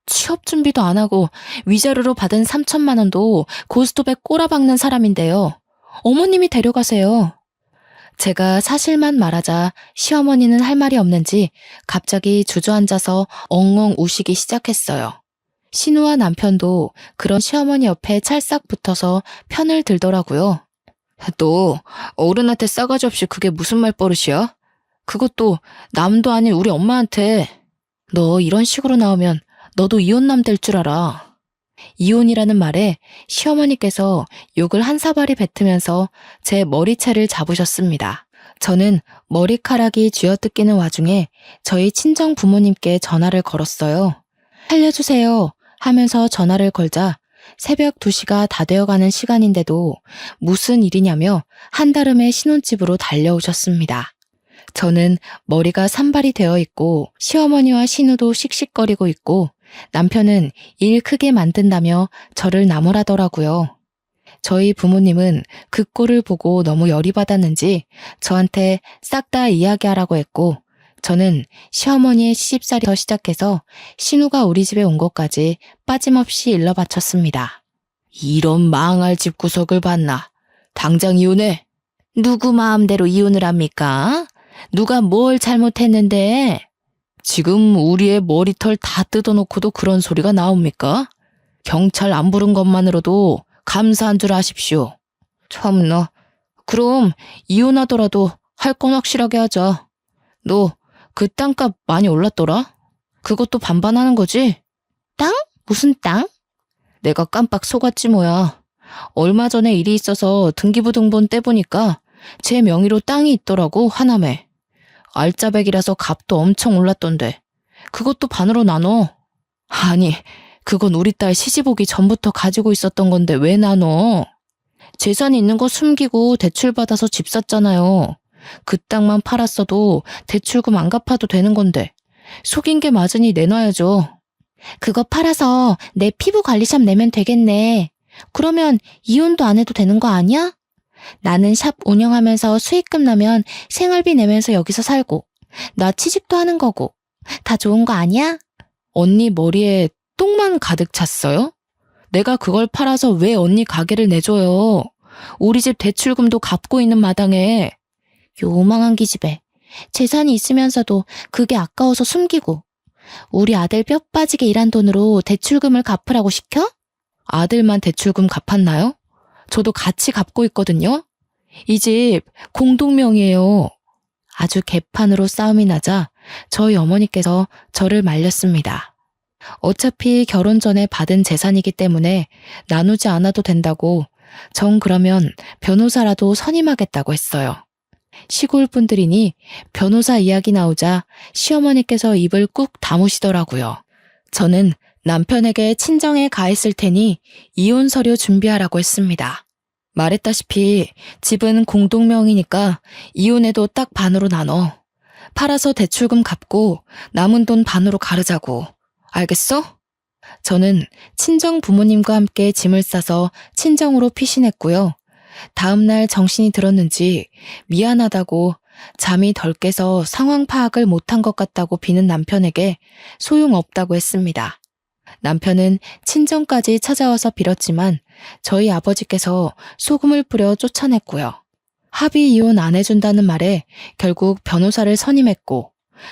취업 준비도 안 하고 위자료로 받은 3천만 원도 고스톱에 꼬라박는 사람인데요. 어머님이 데려가세요. 제가 사실만 말하자 시어머니는 할 말이 없는지 갑자기 주저앉아서 엉엉 우시기 시작했어요. 신우와 남편도 그런 시어머니 옆에 찰싹 붙어서 편을 들더라고요. 너 어른한테 싸가지 없이 그게 무슨 말버릇이야? 그것도 남도 아닌 우리 엄마한테. 너 이런 식으로 나오면 너도 이혼남 될 줄 알아. 이혼이라는 말에 시어머니께서 욕을 한 사발이 뱉으면서 제 머리채를 잡으셨습니다. 저는 머리카락이 쥐어뜯기는 와중에 저희 친정 부모님께 전화를 걸었어요. 살려주세요 하면서 전화를 걸자 새벽 2시가 다 되어가는 시간인데도 무슨 일이냐며 한달음에 신혼집으로 달려오셨습니다. 저는 머리가 산발이 되어 있고 시어머니와 신우도 씩씩거리고 있고 남편은 일 크게 만든다며 저를 나무라더라고요. 저희 부모님은 그 꼴을 보고 너무 열이 받았는지 저한테 싹 다 이야기하라고 했고 저는 시어머니의 시집살이부터 시작해서 신우가 우리 집에 온 것까지 빠짐없이 일러 바쳤습니다. 이런 망할 집구석을 봤나. 당장 이혼해. 누구 마음대로 이혼을 합니까? 누가 뭘 잘못했는데? 지금 우리의 머리털 다 뜯어놓고도 그런 소리가 나옵니까? 경찰 안 부른 것만으로도 감사한 줄 아십시오. 참나. 그럼 이혼하더라도 할 건 확실하게 하자. 너 그 땅값 많이 올랐더라? 그것도 반반하는 거지? 땅? 무슨 땅? 내가 깜빡 속았지 뭐야. 얼마 전에 일이 있어서 등기부등본 떼보니까 제 명의로 땅이 있더라고, 하남에. 알짜배기라서 값도 엄청 올랐던데 그것도 반으로 나눠. 아니, 그건 우리 딸 시집 오기 전부터 가지고 있었던 건데 왜 나눠? 재산이 있는 거 숨기고 대출받아서 집 샀잖아요. 그 땅만 팔았어도 대출금 안 갚아도 되는 건데 속인 게 맞으니 내놔야죠. 그거 팔아서 내 피부 관리샵 내면 되겠네. 그러면 이혼도 안 해도 되는 거 아니야? 나는 샵 운영하면서 수익금 나면 생활비 내면서 여기서 살고 나 취직도 하는 거고 다 좋은 거 아니야? 언니 머리에 똥만 가득 찼어요? 내가 그걸 팔아서 왜 언니 가게를 내줘요? 우리 집 대출금도 갚고 있는 마당에. 요망한 기집애. 재산이 있으면서도 그게 아까워서 숨기고 우리 아들 뼈 빠지게 일한 돈으로 대출금을 갚으라고 시켜? 아들만 대출금 갚았나요? 저도 같이 갚고 있거든요. 이 집 공동명의예요. 아주 개판으로 싸움이 나자 저희 어머니께서 저를 말렸습니다. 어차피 결혼 전에 받은 재산이기 때문에 나누지 않아도 된다고 정 그러면 변호사라도 선임하겠다고 했어요. 시골 분들이니 변호사 이야기 나오자 시어머니께서 입을 꾹 다무시더라고요. 저는 남편에게 친정에 가 있을 테니 이혼 서류 준비하라고 했습니다. 말했다시피 집은 공동명의니까 이혼해도 딱 반으로 나눠. 팔아서 대출금 갚고 남은 돈 반으로 가르자고. 알겠어? 저는 친정 부모님과 함께 짐을 싸서 친정으로 피신했고요. 다음날 정신이 들었는지 미안하다고 잠이 덜 깨서 상황 파악을 못한 것 같다고 비는 남편에게 소용없다고 했습니다. 남편은 친정까지 찾아와서 빌었지만 저희 아버지께서 소금을 뿌려 쫓아냈고요. 합의 이혼 안 해준다는 말에 결국 변호사를 선임했고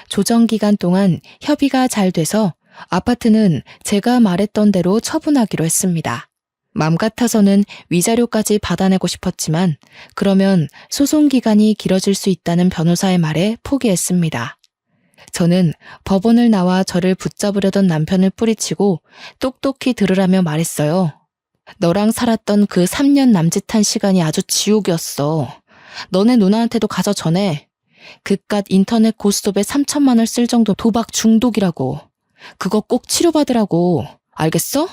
조정기간 동안 협의가 잘 돼서 아파트는 제가 말했던 대로 처분하기로 했습니다. 맘 같아서는 위자료까지 받아내고 싶었지만 그러면 소송기간이 길어질 수 있다는 변호사의 말에 포기했습니다. 저는 법원을 나와 저를 붙잡으려던 남편을 뿌리치고 똑똑히 들으라며 말했어요. 너랑 살았던 그 3년 남짓한 시간이 아주 지옥이었어. 너네 누나한테도 가서 전해. 그깟 인터넷 고스톱에 3천만 원을 쓸 정도 도박 중독이라고. 그거 꼭 치료받으라고. 알겠어?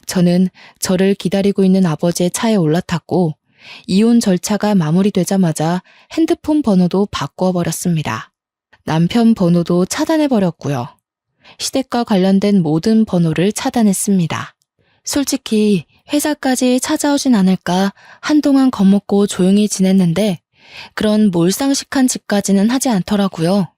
저는 저를 기다리고 있는 아버지의 차에 올라탔고 이혼 절차가 마무리되자마자 핸드폰 번호도 바꾸어 버렸습니다. 남편 번호도 차단해버렸고요. 시댁과 관련된 모든 번호를 차단했습니다. 솔직히 회사까지 찾아오진 않을까 한동안 겁먹고 조용히 지냈는데 그런 몰상식한 짓까지는 하지 않더라고요.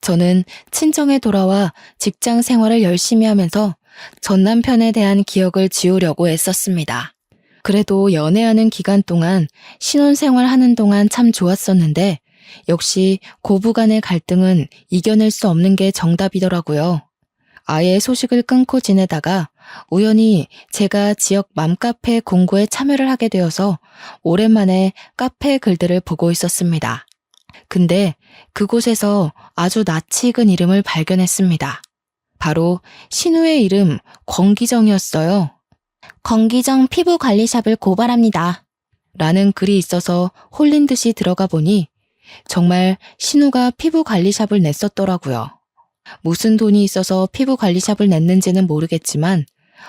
저는 친정에 돌아와 직장 생활을 열심히 하면서 전 남편에 대한 기억을 지우려고 애썼습니다. 그래도 연애하는 기간 동안 신혼생활 하는 동안 참 좋았었는데 역시 고부간의 갈등은 이겨낼 수 없는 게 정답이더라고요. 아예 소식을 끊고 지내다가 우연히 제가 지역 맘카페 공고에 참여를 하게 되어서 오랜만에 카페 글들을 보고 있었습니다. 근데 그곳에서 아주 낯이 익은 이름을 발견했습니다. 바로 신우의 이름 권기정이었어요. 권기정 피부관리샵을 고발합니다. 라는 글이 있어서 홀린 듯이 들어가 보니 정말 신우가 피부관리샵을 냈었더라고요. 무슨 돈이 있어서 피부관리샵을 냈는지는 모르겠지만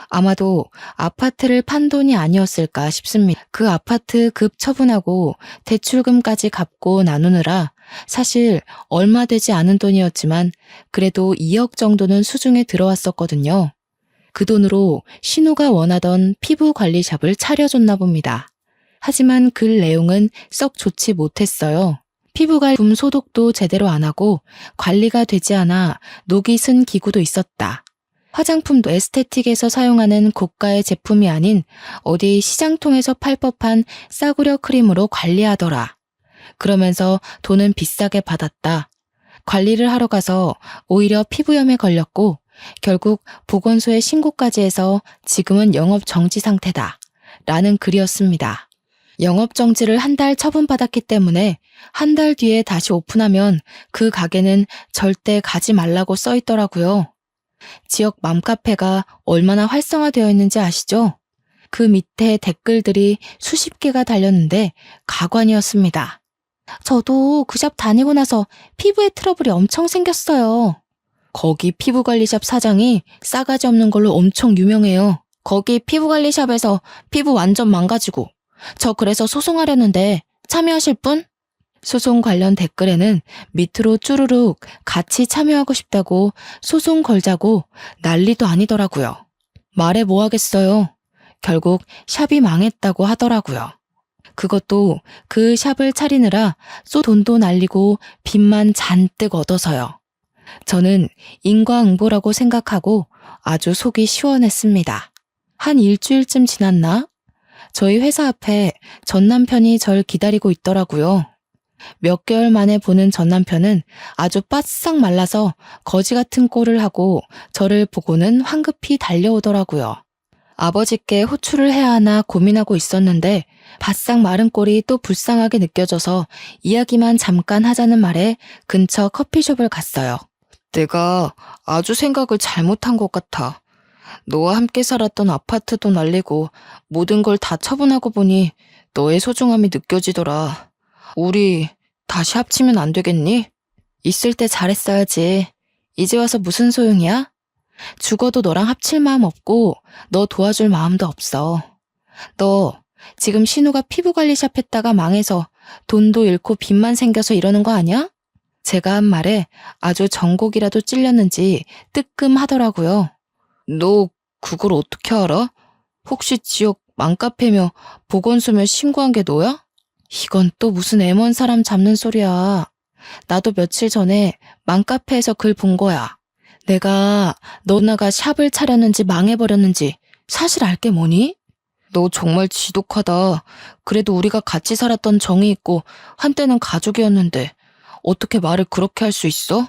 아마도 아파트를 판 돈이 아니었을까 싶습니다. 그 아파트 급 처분하고 대출금까지 갚고 나누느라 사실 얼마 되지 않은 돈이었지만 그래도 2억 정도는 수중에 들어왔었거든요. 그 돈으로 신우가 원하던 피부관리샵을 차려줬나 봅니다. 하지만 글 내용은 썩 좋지 못했어요. 피부갈굼 소독도 제대로 안 하고 관리가 되지 않아 녹이 쓴 기구도 있었다. 화장품도 에스테틱에서 사용하는 고가의 제품이 아닌 어디 시장통에서 팔 법한 싸구려 크림으로 관리하더라. 그러면서 돈은 비싸게 받았다. 관리를 하러 가서 오히려 피부염에 걸렸고 결국 보건소에 신고까지 해서 지금은 영업 정지 상태다. 라는 글이었습니다. 영업 정지를 한 달 처분받았기 때문에 한 달 뒤에 다시 오픈하면 그 가게는 절대 가지 말라고 써 있더라고요. 지역 맘카페가 얼마나 활성화되어 있는지 아시죠? 그 밑에 댓글들이 수십 개가 달렸는데 가관이었습니다. 저도 그 샵 다니고 나서 피부에 트러블이 엄청 생겼어요. 거기 피부관리샵 사장이 싸가지 없는 걸로 엄청 유명해요. 거기 피부관리샵에서 피부 완전 망가지고 저 그래서 소송하려는데 참여하실 분? 소송 관련 댓글에는 밑으로 쭈루룩 같이 참여하고 싶다고 소송 걸자고 난리도 아니더라고요. 말해 뭐 하겠어요. 결국 샵이 망했다고 하더라고요. 그것도 그 샵을 차리느라 돈도 날리고 빚만 잔뜩 얻어서요. 저는 인과응보라고 생각하고 아주 속이 시원했습니다. 한 일주일쯤 지났나? 저희 회사 앞에 전 남편이 절 기다리고 있더라고요. 몇 개월 만에 보는 전 남편은 아주 바싹 말라서 거지 같은 꼴을 하고 저를 보고는 황급히 달려오더라고요. 아버지께 호출을 해야 하나 고민하고 있었는데 바싹 마른 꼴이 또 불쌍하게 느껴져서 이야기만 잠깐 하자는 말에 근처 커피숍을 갔어요. 내가 아주 생각을 잘못한 것 같아. 너와 함께 살았던 아파트도 날리고 모든 걸 다 처분하고 보니 너의 소중함이 느껴지더라. 우리 다시 합치면 안 되겠니? 있을 때 잘했어야지. 이제 와서 무슨 소용이야? 죽어도 너랑 합칠 마음 없고 너 도와줄 마음도 없어. 너 지금 신우가 피부관리샵 했다가 망해서 돈도 잃고 빚만 생겨서 이러는 거 아니야? 제가 한 말에 아주 전곡이라도 찔렸는지 뜨끔하더라고요. 너 그걸 어떻게 알아? 혹시 지역 맘카페며 보건소며 신고한 게 너야? 이건 또 무슨 애먼 사람 잡는 소리야. 나도 며칠 전에 맘카페에서 글 본 거야. 내가 너나가 샵을 차렸는지 망해버렸는지 사실 알게 뭐니? 너 정말 지독하다. 그래도 우리가 같이 살았던 정이 있고 한때는 가족이었는데 어떻게 말을 그렇게 할 수 있어?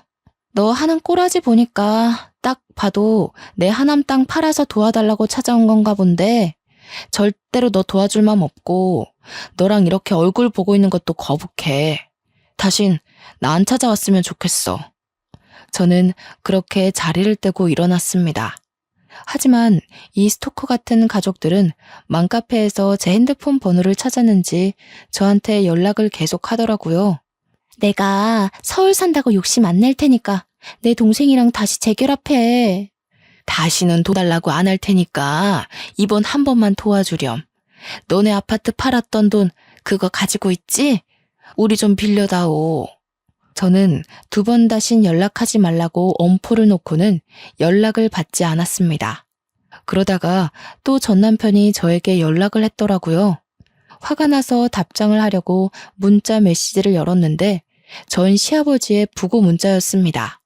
너 하는 꼬라지 보니까 딱 봐도 내 하남 땅 팔아서 도와달라고 찾아온 건가 본데 절대로 너 도와줄 맘 없고 너랑 이렇게 얼굴 보고 있는 것도 거북해. 다신 나 안 찾아왔으면 좋겠어. 저는 그렇게 자리를 떼고 일어났습니다. 하지만 이 스토커 같은 가족들은 맘카페에서 제 핸드폰 번호를 찾았는지 저한테 연락을 계속 하더라고요. 내가 서울 산다고 욕심 안 낼 테니까 내 동생이랑 다시 재결합해. 다시는 도달라고 안 할 테니까 이번 한 번만 도와주렴. 너네 아파트 팔았던 돈 그거 가지고 있지? 우리 좀 빌려다오. 저는 2번 다신 연락하지 말라고 엄포를 놓고는 연락을 받지 않았습니다. 그러다가 또 전 남편이 저에게 연락을 했더라고요. 화가 나서 답장을 하려고 문자 메시지를 열었는데 전 시아버지의 부고 문자였습니다.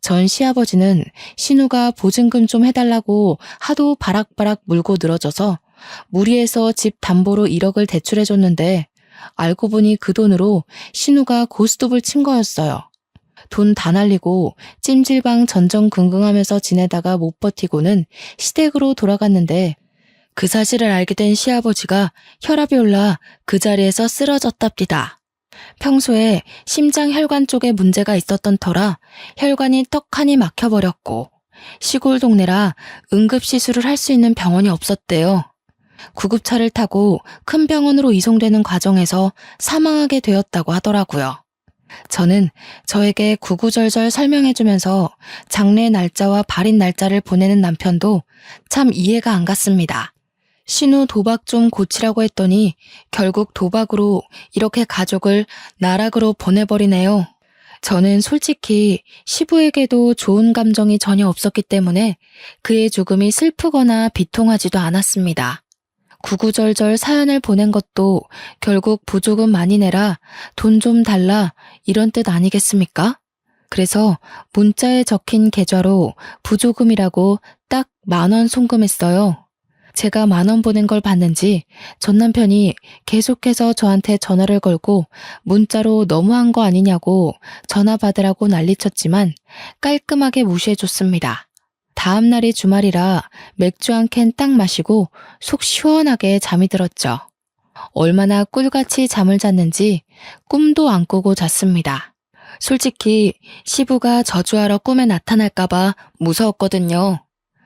전 시아버지는 신우가 보증금 좀 해달라고 하도 바락바락 물고 늘어져서 무리해서 집 담보로 1억을 대출해줬는데 알고 보니 그 돈으로 신우가 고스톱을 친 거였어요. 돈 다 날리고 찜질방 전전긍긍하면서 지내다가 못 버티고는 시댁으로 돌아갔는데 그 사실을 알게 된 시아버지가 혈압이 올라 그 자리에서 쓰러졌답니다. 평소에 심장 혈관 쪽에 문제가 있었던 터라 혈관이 떡하니 막혀버렸고 시골 동네라 응급시술을 할 수 있는 병원이 없었대요. 구급차를 타고 큰 병원으로 이송되는 과정에서 사망하게 되었다고 하더라고요. 저는 저에게 구구절절 설명해주면서 장례 날짜와 발인 날짜를 보내는 남편도 참 이해가 안 갔습니다. 신우 도박 좀 고치라고 했더니 결국 도박으로 이렇게 가족을 나락으로 보내버리네요. 저는 솔직히 시부에게도 좋은 감정이 전혀 없었기 때문에 그의 죽음이 슬프거나 비통하지도 않았습니다. 구구절절 사연을 보낸 것도 결국 부조금 많이 내라, 돈 좀 달라 이런 뜻 아니겠습니까? 그래서 문자에 적힌 계좌로 부조금이라고 딱 10,000원 송금했어요. 제가 10,000원 보낸 걸 봤는지 전 남편이 계속해서 저한테 전화를 걸고 문자로 너무한 거 아니냐고 전화 받으라고 난리쳤지만 깔끔하게 무시해줬습니다. 다음 날이 주말이라 맥주 한 캔 딱 마시고 속 시원하게 잠이 들었죠. 얼마나 꿀같이 잠을 잤는지 꿈도 안 꾸고 잤습니다. 솔직히 시부가 저주하러 꿈에 나타날까봐 무서웠거든요.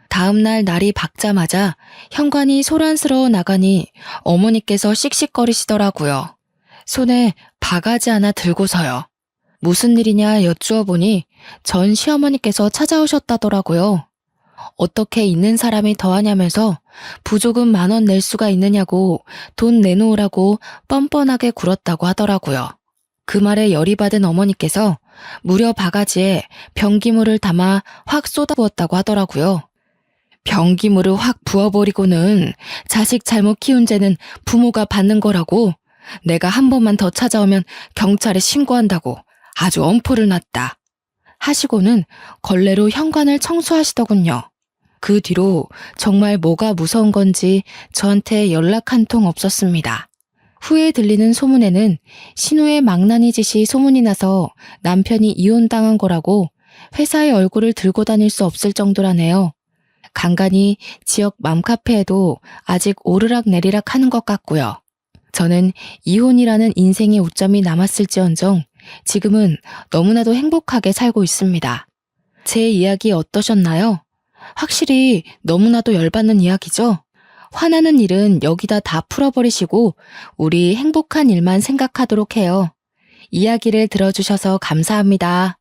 다음 날 날이 밝자마자 현관이 소란스러워 나가니 어머니께서 씩씩거리시더라고요. 손에 바가지 하나 들고서요. 무슨 일이냐 여쭈어 보니 전 시어머니께서 찾아오셨다더라고요. 어떻게 있는 사람이 더하냐면서 부조금 10,000원 낼 수가 있느냐고 돈 내놓으라고 뻔뻔하게 굴었다고 하더라고요. 그 말에 열이 받은 어머니께서 무려 바가지에 변기물을 담아 확 쏟아부었다고 하더라고요. 변기물을 확 부어버리고는 자식 잘못 키운 죄는 부모가 받는 거라고, 내가 한 번만 더 찾아오면 경찰에 신고한다고 아주 엄포를 놨다 하시고는 걸레로 현관을 청소하시더군요. 그 뒤로 정말 뭐가 무서운 건지 저한테 연락 한 통 없었습니다. 후에 들리는 소문에는 신우의 망나니 짓이 소문이 나서 남편이 이혼당한 거라고 회사의 얼굴을 들고 다닐 수 없을 정도라네요. 간간히 지역 맘카페에도 아직 오르락 내리락 하는 것 같고요. 저는 이혼이라는 인생의 오점이 남았을지언정 지금은 너무나도 행복하게 살고 있습니다. 제 이야기 어떠셨나요? 확실히 너무나도 열받는 이야기죠? 화나는 일은 여기다 다 풀어버리시고 우리 행복한 일만 생각하도록 해요. 이야기를 들어주셔서 감사합니다.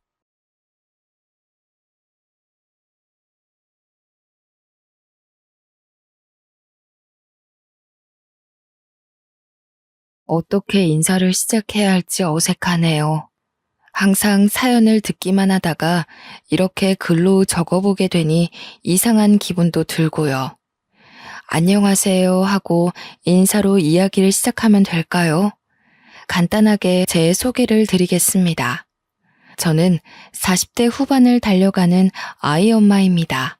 어떻게 인사를 시작해야 할지 어색하네요. 항상 사연을 듣기만 하다가 이렇게 글로 적어보게 되니 이상한 기분도 들고요. 안녕하세요 하고 인사로 이야기를 시작하면 될까요? 간단하게 제 소개를 드리겠습니다. 저는 40대 후반을 달려가는 아이 엄마입니다.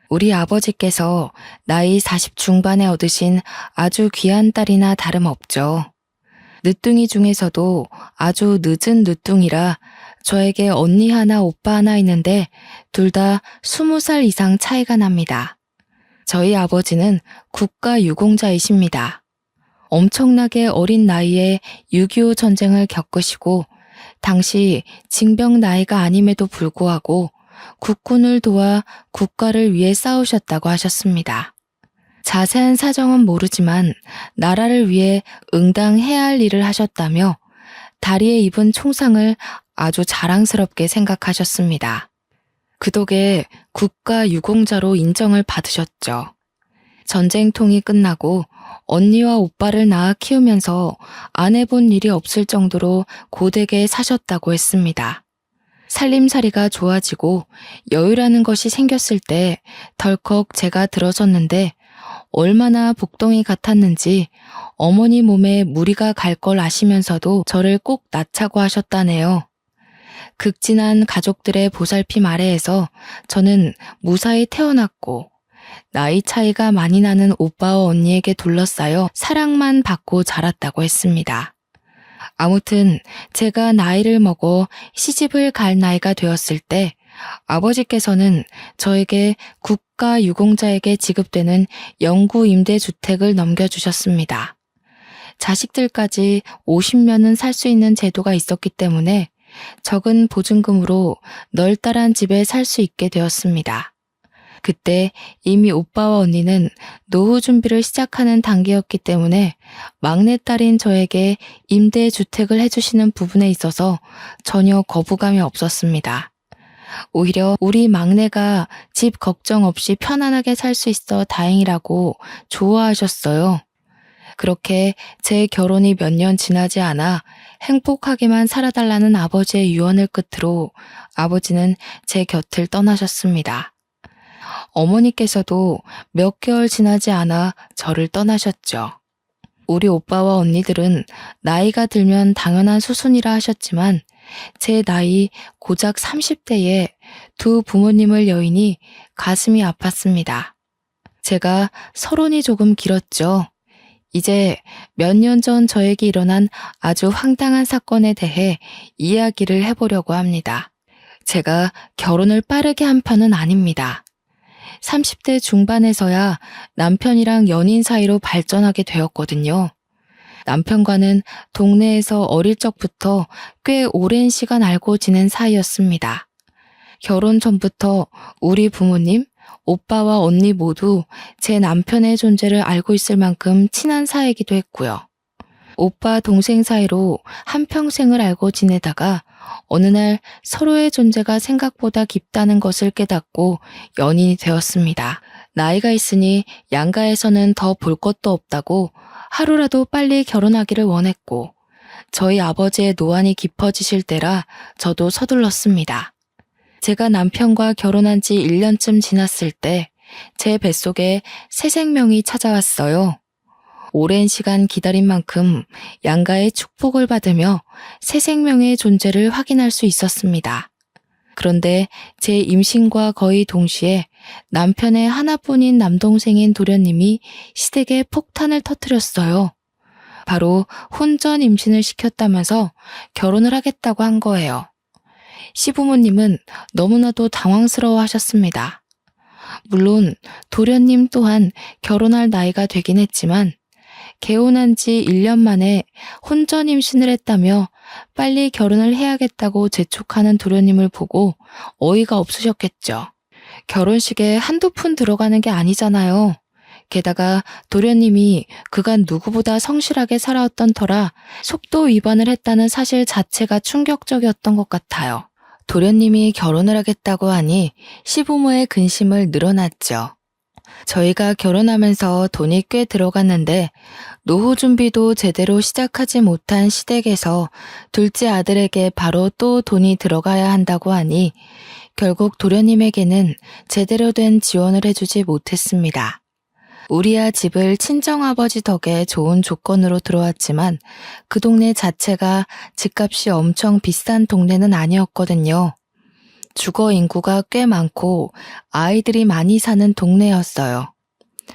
우리 아버지께서 나이 40 중반에 얻으신 아주 귀한 딸이나 다름없죠. 늦둥이 중에서도 아주 늦은 늦둥이라 저에게 언니 하나 오빠 하나 있는데 둘 다 20살 이상 차이가 납니다. 저희 아버지는 국가유공자이십니다. 엄청나게 어린 나이에 6.25 전쟁을 겪으시고 당시 징병 나이가 아님에도 불구하고 국군을 도와 국가를 위해 싸우셨다고 하셨습니다. 자세한 사정은 모르지만 나라를 위해 응당해야 할 일을 하셨다며 다리에 입은 총상을 아주 자랑스럽게 생각하셨습니다. 그 덕에 국가유공자로 인정을 받으셨죠. 전쟁통이 끝나고 언니와 오빠를 낳아 키우면서 안 해본 일이 없을 정도로 고되게 사셨다고 했습니다. 살림살이가 좋아지고 여유라는 것이 생겼을 때 덜컥 제가 들어섰는데 얼마나 복덩이 같았는지 어머니 몸에 무리가 갈 걸 아시면서도 저를 꼭 낳자고 하셨다네요. 극진한 가족들의 보살핌 아래에서 저는 무사히 태어났고 나이 차이가 많이 나는 오빠와 언니에게 둘러싸여 사랑만 받고 자랐다고 했습니다. 아무튼 제가 나이를 먹어 시집을 갈 나이가 되었을 때 아버지께서는 저에게 국가유공자에게 지급되는 영구임대주택을 넘겨주셨습니다. 자식들까지 50년은 살 수 있는 제도가 있었기 때문에 적은 보증금으로 널따란 집에 살 수 있게 되었습니다. 그때 이미 오빠와 언니는 노후 준비를 시작하는 단계였기 때문에 막내딸인 저에게 임대주택을 해주시는 부분에 있어서 전혀 거부감이 없었습니다. 오히려 우리 막내가 집 걱정 없이 편안하게 살 수 있어 다행이라고 좋아하셨어요. 그렇게 제 결혼이 몇 년 지나지 않아 행복하게만 살아달라는 아버지의 유언을 끝으로 아버지는 제 곁을 떠나셨습니다. 어머니께서도 몇 개월 지나지 않아 저를 떠나셨죠. 우리 오빠와 언니들은 나이가 들면 당연한 수순이라 하셨지만 제 나이 고작 30대에 두 부모님을 여의니 가슴이 아팠습니다. 제가 서론이 조금 길었죠. 이제 몇 년 전 저에게 일어난 아주 황당한 사건에 대해 이야기를 해보려고 합니다. 제가 결혼을 빠르게 한 편은 아닙니다. 30대 중반에서야 남편이랑 연인 사이로 발전하게 되었거든요. 남편과는 동네에서 어릴 적부터 꽤 오랜 시간 알고 지낸 사이였습니다. 결혼 전부터 우리 부모님, 오빠와 언니 모두 제 남편의 존재를 알고 있을 만큼 친한 사이이기도 했고요. 오빠 동생 사이로 한평생을 알고 지내다가 어느 날 서로의 존재가 생각보다 깊다는 것을 깨닫고 연인이 되었습니다. 나이가 있으니 양가에서는 더 볼 것도 없다고 하루라도 빨리 결혼하기를 원했고 저희 아버지의 노안이 깊어지실 때라 저도 서둘렀습니다. 제가 남편과 결혼한 지 1년쯤 지났을 때 제 뱃속에 새 생명이 찾아왔어요. 오랜 시간 기다린 만큼 양가의 축복을 받으며 새 생명의 존재를 확인할 수 있었습니다. 그런데 제 임신과 거의 동시에 남편의 하나뿐인 남동생인 도련님이 시댁에 폭탄을 터뜨렸어요. 바로 혼전 임신을 시켰다면서 결혼을 하겠다고 한 거예요. 시부모님은 너무나도 당황스러워 하셨습니다. 물론 도련님 또한 결혼할 나이가 되긴 했지만 개혼한 지 1년 만에 혼전 임신을 했다며 빨리 결혼을 해야겠다고 재촉하는 도련님을 보고 어이가 없으셨겠죠. 결혼식에 한두 푼 들어가는 게 아니잖아요. 게다가 도련님이 그간 누구보다 성실하게 살아왔던 터라 속도 위반을 했다는 사실 자체가 충격적이었던 것 같아요. 도련님이 결혼을 하겠다고 하니 시부모의 근심을 늘어났죠. 저희가 결혼하면서 돈이 꽤 들어갔는데 노후 준비도 제대로 시작하지 못한 시댁에서 둘째 아들에게 바로 또 돈이 들어가야 한다고 하니 결국 도련님에게는 제대로 된 지원을 해주지 못했습니다. 우리야 집을 친정아버지 덕에 좋은 조건으로 들어왔지만 그 동네 자체가 집값이 엄청 비싼 동네는 아니었거든요. 주거 인구가 꽤 많고 아이들이 많이 사는 동네였어요.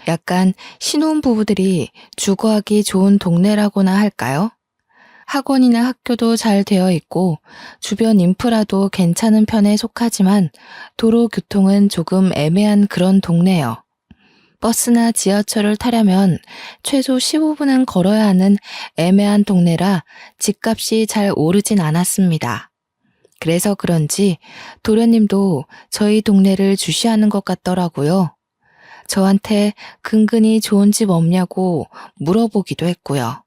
약간 신혼부부들이 주거하기 좋은 동네라고나 할까요? 학원이나 학교도 잘 되어 있고 주변 인프라도 괜찮은 편에 속하지만 도로 교통은 조금 애매한 그런 동네요. 버스나 지하철을 타려면 최소 15분은 걸어야 하는 애매한 동네라 집값이 잘 오르진 않았습니다. 그래서 그런지 도련님도 저희 동네를 주시하는 것 같더라고요. 저한테 근근히 좋은 집 없냐고 물어보기도 했고요.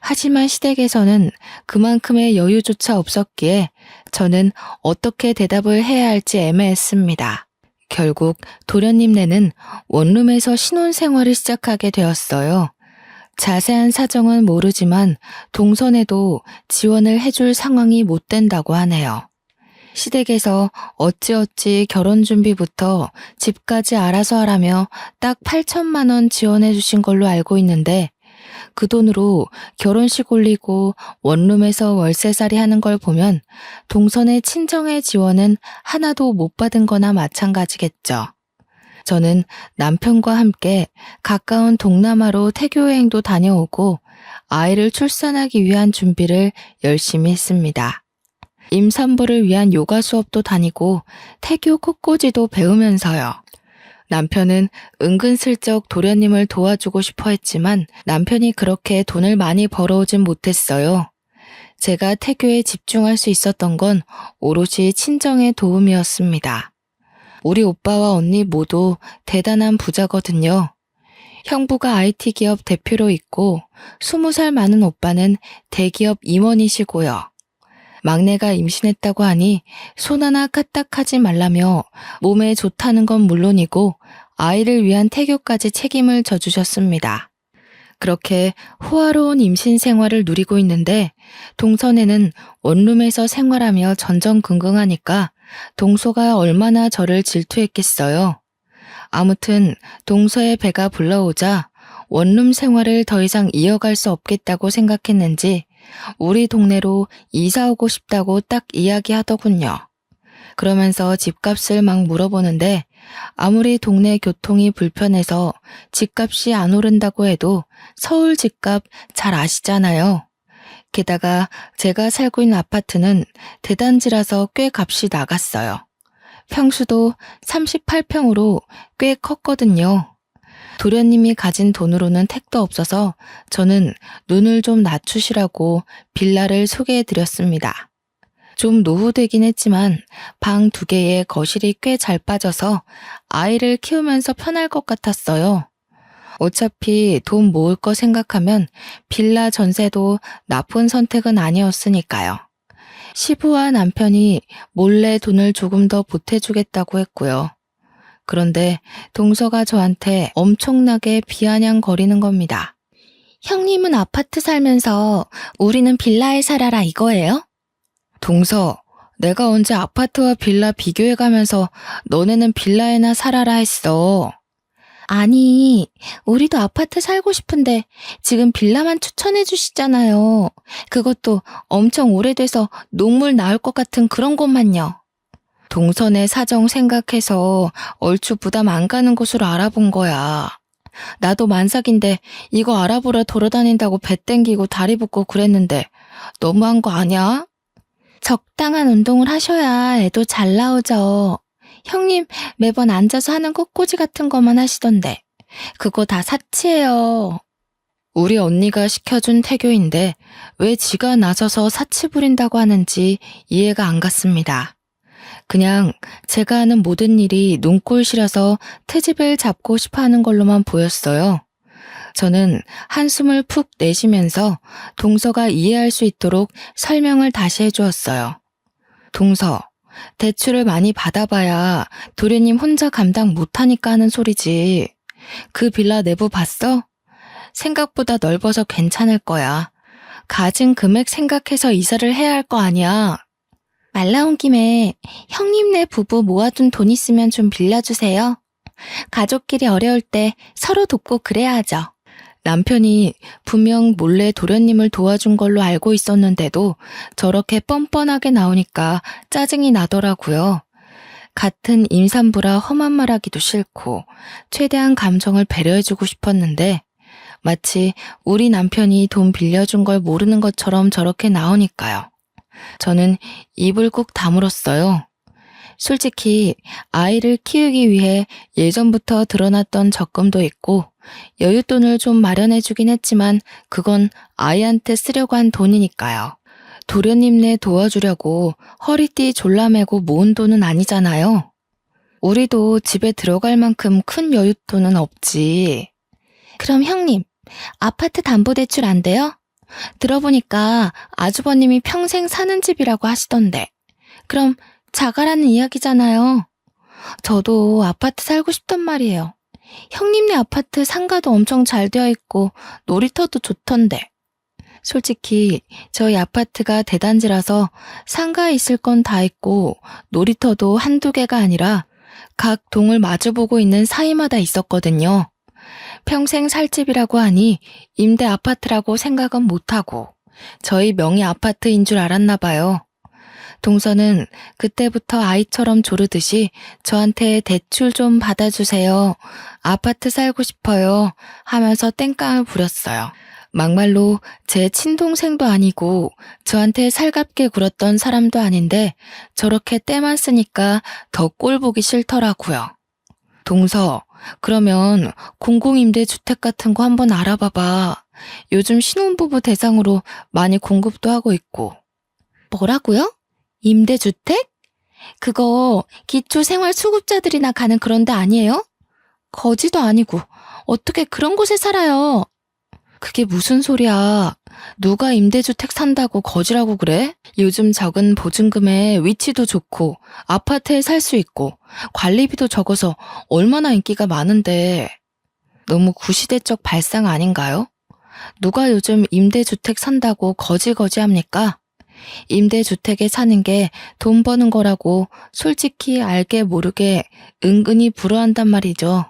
하지만 시댁에서는 그만큼의 여유조차 없었기에 저는 어떻게 대답을 해야 할지 애매했습니다. 결국 도련님네는 원룸에서 신혼생활을 시작하게 되었어요. 자세한 사정은 모르지만 동선에도 지원을 해줄 상황이 못 된다고 하네요. 시댁에서 어찌어찌 결혼 준비부터 집까지 알아서 하라며 딱 8천만 원 지원해 주신 걸로 알고 있는데 그 돈으로 결혼식 올리고 원룸에서 월세살이 하는 걸 보면 동선의 친정의 지원은 하나도 못 받은 거나 마찬가지겠죠. 저는 남편과 함께 가까운 동남아로 태교여행도 다녀오고 아이를 출산하기 위한 준비를 열심히 했습니다. 임산부를 위한 요가 수업도 다니고 태교 꽃꽂이도 배우면서요. 남편은 은근슬쩍 도련님을 도와주고 싶어 했지만 남편이 그렇게 돈을 많이 벌어오진 못했어요. 제가 태교에 집중할 수 있었던 건 오롯이 친정의 도움이었습니다. 우리 오빠와 언니 모두 대단한 부자거든요. 형부가 IT 기업 대표로 있고 20살 많은 오빠는 대기업 임원이시고요. 막내가 임신했다고 하니 손 하나 까딱하지 말라며 몸에 좋다는 건 물론이고 아이를 위한 태교까지 책임을 져주셨습니다. 그렇게 호화로운 임신 생활을 누리고 있는데 동선에는 원룸에서 생활하며 전전긍긍하니까 동서가 얼마나 저를 질투했겠어요. 아무튼 동서의 배가 불러오자 원룸 생활을 더 이상 이어갈 수 없겠다고 생각했는지 우리 동네로 이사 오고 싶다고 딱 이야기하더군요. 그러면서 집값을 막 물어보는데 아무리 동네 교통이 불편해서 집값이 안 오른다고 해도 서울 집값 잘 아시잖아요. 게다가 제가 살고 있는 아파트는 대단지라서 꽤 값이 나갔어요. 평수도 38평으로 꽤 컸거든요. 도련님이 가진 돈으로는 택도 없어서 저는 눈을 좀 낮추시라고 빌라를 소개해드렸습니다. 좀 노후되긴 했지만 방 2개에 거실이 꽤 잘 빠져서 아이를 키우면서 편할 것 같았어요. 어차피 돈 모을 거 생각하면 빌라 전세도 나쁜 선택은 아니었으니까요. 시부와 남편이 몰래 돈을 조금 더 보태주겠다고 했고요. 그런데 동서가 저한테 엄청나게 비아냥거리는 겁니다. 형님은 아파트 살면서 우리는 빌라에 살아라 이거예요? 동서, 내가 언제 아파트와 빌라 비교해가면서 너네는 빌라에나 살아라 했어. 아니, 우리도 아파트 살고 싶은데 지금 빌라만 추천해 주시잖아요. 그것도 엄청 오래돼서 녹물 나올 것 같은 그런 곳만요. 동선의 사정 생각해서 얼추 부담 안 가는 곳으로 알아본 거야. 나도 만삭인데 이거 알아보러 돌아다닌다고 배 땡기고 다리 붓고 그랬는데 너무한 거 아니야? 적당한 운동을 하셔야 애도 잘 나오죠. 형님 매번 앉아서 하는 꽃꽂이 같은 것만 하시던데 그거 다 사치예요. 우리 언니가 시켜준 태교인데 왜 지가 나서서 사치 부린다고 하는지 이해가 안 갔습니다. 그냥 제가 하는 모든 일이 눈꼴시라서 트집을 잡고 싶어 하는 걸로만 보였어요. 저는 한숨을 푹 내쉬면서 동서가 이해할 수 있도록 설명을 다시 해주었어요. 동서, 대출을 많이 받아봐야 도련님 혼자 감당 못하니까 하는 소리지. 그 빌라 내부 봤어? 생각보다 넓어서 괜찮을 거야. 가진 금액 생각해서 이사를 해야 할 거 아니야. 말 나온 김에 형님네 부부 모아둔 돈 있으면 좀 빌려주세요. 가족끼리 어려울 때 서로 돕고 그래야 하죠. 남편이 분명 몰래 도련님을 도와준 걸로 알고 있었는데도 저렇게 뻔뻔하게 나오니까 짜증이 나더라고요. 같은 임산부라 험한 말하기도 싫고 최대한 감정을 배려해주고 싶었는데 마치 우리 남편이 돈 빌려준 걸 모르는 것처럼 저렇게 나오니까요. 저는 입을 꾹 다물었어요. 솔직히 아이를 키우기 위해 예전부터 드러났던 적금도 있고 여윳돈을 좀 마련해주긴 했지만 그건 아이한테 쓰려고 한 돈이니까요. 도련님네 도와주려고 허리띠 졸라매고 모은 돈은 아니잖아요. 우리도 집에 들어갈 만큼 큰 여윳돈은 없지. 그럼 형님, 아파트 담보대출 안 돼요? 들어보니까 아주버님이 평생 사는 집이라고 하시던데. 그럼 자가라는 이야기잖아요. 저도 아파트 살고 싶단 말이에요. 형님네 아파트 상가도 엄청 잘 되어 있고 놀이터도 좋던데. 솔직히 저희 아파트가 대단지라서 상가에 있을 건 다 있고 놀이터도 한두 개가 아니라 각 동을 마주보고 있는 사이마다 있었거든요. 평생 살 집이라고 하니 임대 아파트라고 생각은 못하고 저희 명의 아파트인 줄 알았나 봐요. 동서는 그때부터 아이처럼 조르듯이 저한테 대출 좀 받아주세요. 아파트 살고 싶어요. 하면서 땡깡을 부렸어요. 막말로 제 친동생도 아니고 저한테 살갑게 굴었던 사람도 아닌데 저렇게 때만 쓰니까 더 꼴보기 싫더라고요. 동서, 그러면 공공임대주택 같은 거 한번 알아봐봐. 요즘 신혼부부 대상으로 많이 공급도 하고 있고. 뭐라고요? 임대주택? 그거 기초생활수급자들이나 가는 그런 데 아니에요? 거지도 아니고 어떻게 그런 곳에 살아요? 그게 무슨 소리야. 누가 임대주택 산다고 거지라고 그래? 요즘 적은 보증금에 위치도 좋고 아파트에 살 수 있고 관리비도 적어서 얼마나 인기가 많은데 너무 구시대적 발상 아닌가요? 누가 요즘 임대주택 산다고 거지거지합니까? 임대주택에 사는 게 돈 버는 거라고 솔직히 알게 모르게 은근히 부러워한단 말이죠.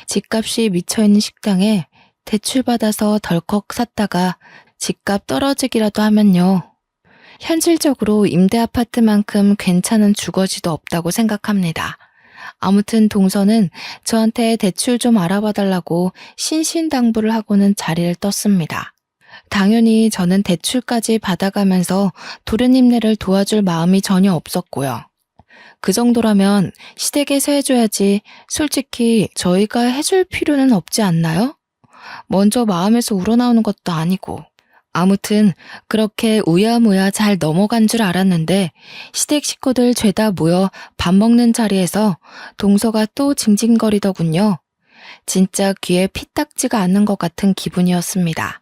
집값이 미쳐있는 식당에 대출받아서 덜컥 샀다가 집값 떨어지기라도 하면요. 현실적으로 임대 아파트만큼 괜찮은 주거지도 없다고 생각합니다. 아무튼 동서는 저한테 대출 좀 알아봐 달라고 신신당부를 하고는 자리를 떴습니다. 당연히 저는 대출까지 받아가면서 도련님네를 도와줄 마음이 전혀 없었고요. 그 정도라면 시댁에서 해줘야지 솔직히 저희가 해줄 필요는 없지 않나요? 먼저 마음에서 우러나오는 것도 아니고. 아무튼 그렇게 우야무야 잘 넘어간 줄 알았는데 시댁 식구들 죄다 모여 밥 먹는 자리에서 동서가 또 징징거리더군요. 진짜 귀에 피딱지가 않는 것 같은 기분이었습니다.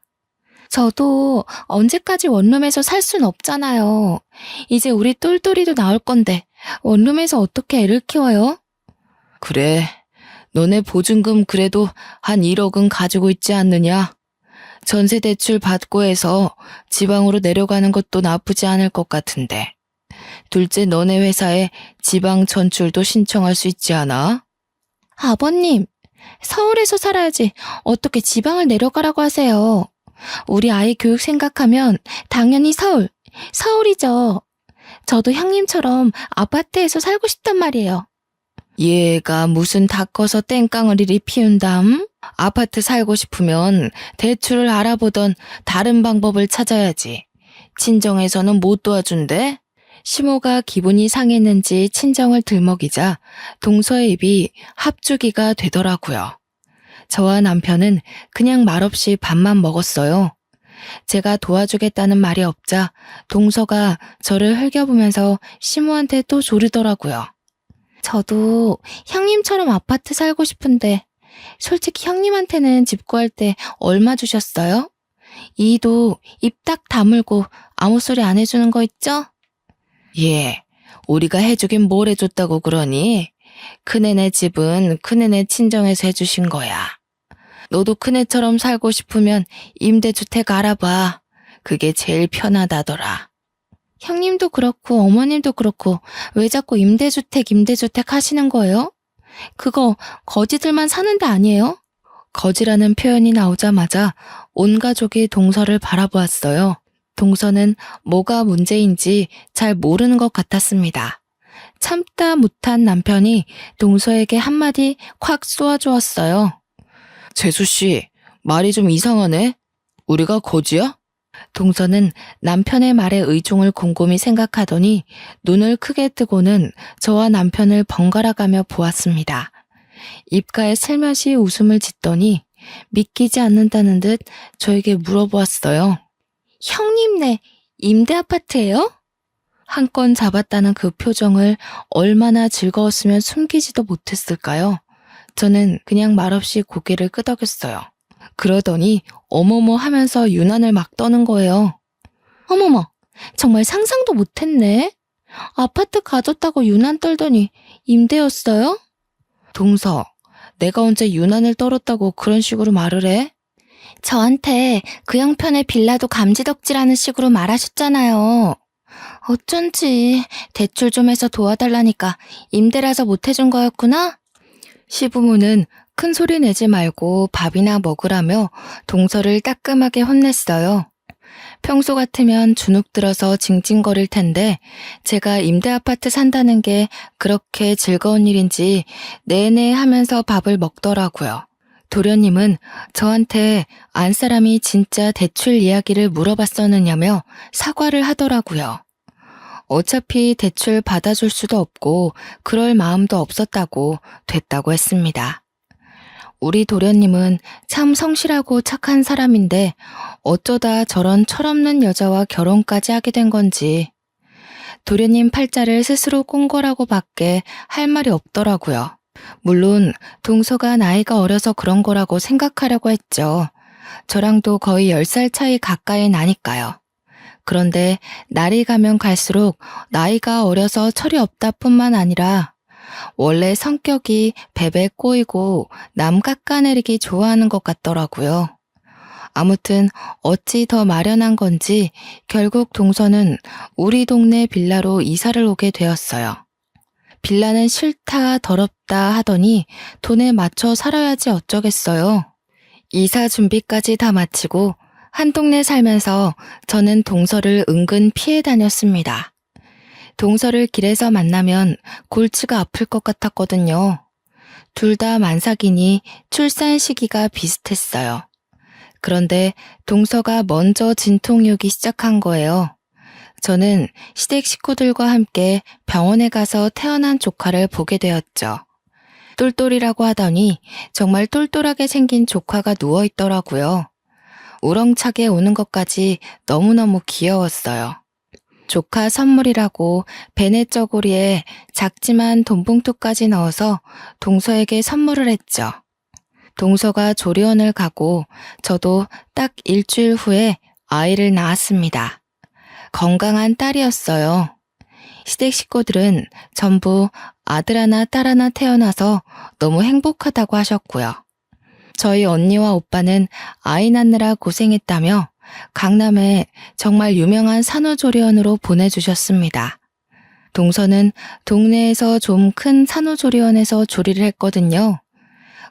저도 언제까지 원룸에서 살 순 없잖아요. 이제 우리 똘똘이도 나올 건데 원룸에서 어떻게 애를 키워요? 그래, 너네 보증금 그래도 한 1억은 가지고 있지 않느냐? 전세 대출 받고 해서 지방으로 내려가는 것도 나쁘지 않을 것 같은데. 둘째 너네 회사에 지방 전출도 신청할 수 있지 않아? 아버님, 서울에서 살아야지 어떻게 지방을 내려가라고 하세요. 우리 아이 교육 생각하면 당연히 서울이죠. 저도 형님처럼 아파트에서 살고 싶단 말이에요. 얘가 무슨 다 커서 땡깡을 이리 피운담? 아파트 살고 싶으면 대출을 알아보던 다른 방법을 찾아야지. 친정에서는 못 도와준대? 시모가 기분이 상했는지 친정을 들먹이자 동서의 입이 합주기가 되더라고요. 저와 남편은 그냥 말없이 밥만 먹었어요. 제가 도와주겠다는 말이 없자 동서가 저를 흘겨보면서 시모한테 또 조르더라고요. 저도 형님처럼 아파트 살고 싶은데 솔직히 형님한테는 집 구할 때 얼마 주셨어요? 이도 입 딱 다물고 아무 소리 안 해주는 거 있죠? 예, 우리가 해주긴 뭘 해줬다고 그러니? 큰애네 집은 큰애네 친정에서 해주신 거야. 너도 큰애처럼 살고 싶으면 임대주택 알아봐. 그게 제일 편하다더라. 형님도 그렇고 어머님도 그렇고 왜 자꾸 임대주택 하시는 거예요? 그거 거지들만 사는 데 아니에요? 거지라는 표현이 나오자마자 온 가족이 동서를 바라보았어요. 동서는 뭐가 문제인지 잘 모르는 것 같았습니다. 참다 못한 남편이 동서에게 한마디 콱 쏘아주었어요. 재수씨, 말이 좀 이상하네? 우리가 거지야? 동서는 남편의 말에 의중을 곰곰이 생각하더니 눈을 크게 뜨고는 저와 남편을 번갈아가며 보았습니다. 입가에 슬며시 웃음을 짓더니 믿기지 않는다는 듯 저에게 물어보았어요. 형님네 임대 아파트예요? 한 건 잡았다는 그 표정을 얼마나 즐거웠으면 숨기지도 못했을까요? 저는 그냥 말없이 고개를 끄덕였어요. 그러더니 어머머 하면서 유난을 막 떠는 거예요. 어머머, 정말 상상도 못했네. 아파트 가졌다고 유난 떨더니 임대였어요? 동서, 내가 언제 유난을 떨었다고 그런 식으로 말을 해? 저한테 그 형편의 빌라도 감지덕지라는 식으로 말하셨잖아요. 어쩐지 대출 좀 해서 도와달라니까 임대라서 못해준 거였구나? 시부모는 큰 소리 내지 말고 밥이나 먹으라며 동서를 따끔하게 혼냈어요. 평소 같으면 주눅 들어서 징징거릴 텐데 제가 임대 아파트 산다는 게 그렇게 즐거운 일인지 내내 하면서 밥을 먹더라고요. 도련님은 저한테 안 사람이 진짜 대출 이야기를 물어봤었느냐며 사과를 하더라고요. 어차피 대출 받아줄 수도 없고 그럴 마음도 없었다고 됐다고 했습니다. 우리 도련님은 참 성실하고 착한 사람인데 어쩌다 저런 철없는 여자와 결혼까지 하게 된 건지 도련님 팔자를 스스로 꼰 거라고 밖에 할 말이 없더라고요. 물론 동서가 나이가 어려서 그런 거라고 생각하려고 했죠. 저랑도 거의 10살 차이 가까이 나니까요. 그런데 날이 가면 갈수록 나이가 어려서 철이 없다 뿐만 아니라 원래 성격이 베베 꼬이고 남 깎아내리기 좋아하는 것 같더라고요. 아무튼 어찌 더 마련한 건지 결국 동서는 우리 동네 빌라로 이사를 오게 되었어요. 빌라는 싫다 더럽다 하더니 돈에 맞춰 살아야지 어쩌겠어요. 이사 준비까지 다 마치고 한 동네 살면서 저는 동서를 은근 피해 다녔습니다. 동서를 길에서 만나면 골치가 아플 것 같았거든요. 둘 다 만삭이니 출산 시기가 비슷했어요. 그런데 동서가 먼저 진통이 오기 시작한 거예요. 저는 시댁 식구들과 함께 병원에 가서 태어난 조카를 보게 되었죠. 똘똘이라고 하더니 정말 똘똘하게 생긴 조카가 누워있더라고요. 우렁차게 우는 것까지 너무너무 귀여웠어요. 조카 선물이라고 베네저고리에 작지만 돈봉투까지 넣어서 동서에게 선물을 했죠. 동서가 조리원을 가고 저도 딱 일주일 후에 아이를 낳았습니다. 건강한 딸이었어요. 시댁 식구들은 전부 아들 하나 딸 하나 태어나서 너무 행복하다고 하셨고요. 저희 언니와 오빠는 아이 낳느라 고생했다며 강남에 정말 유명한 산후조리원으로 보내주셨습니다. 동서는 동네에서 좀 큰 산후조리원에서 조리를 했거든요.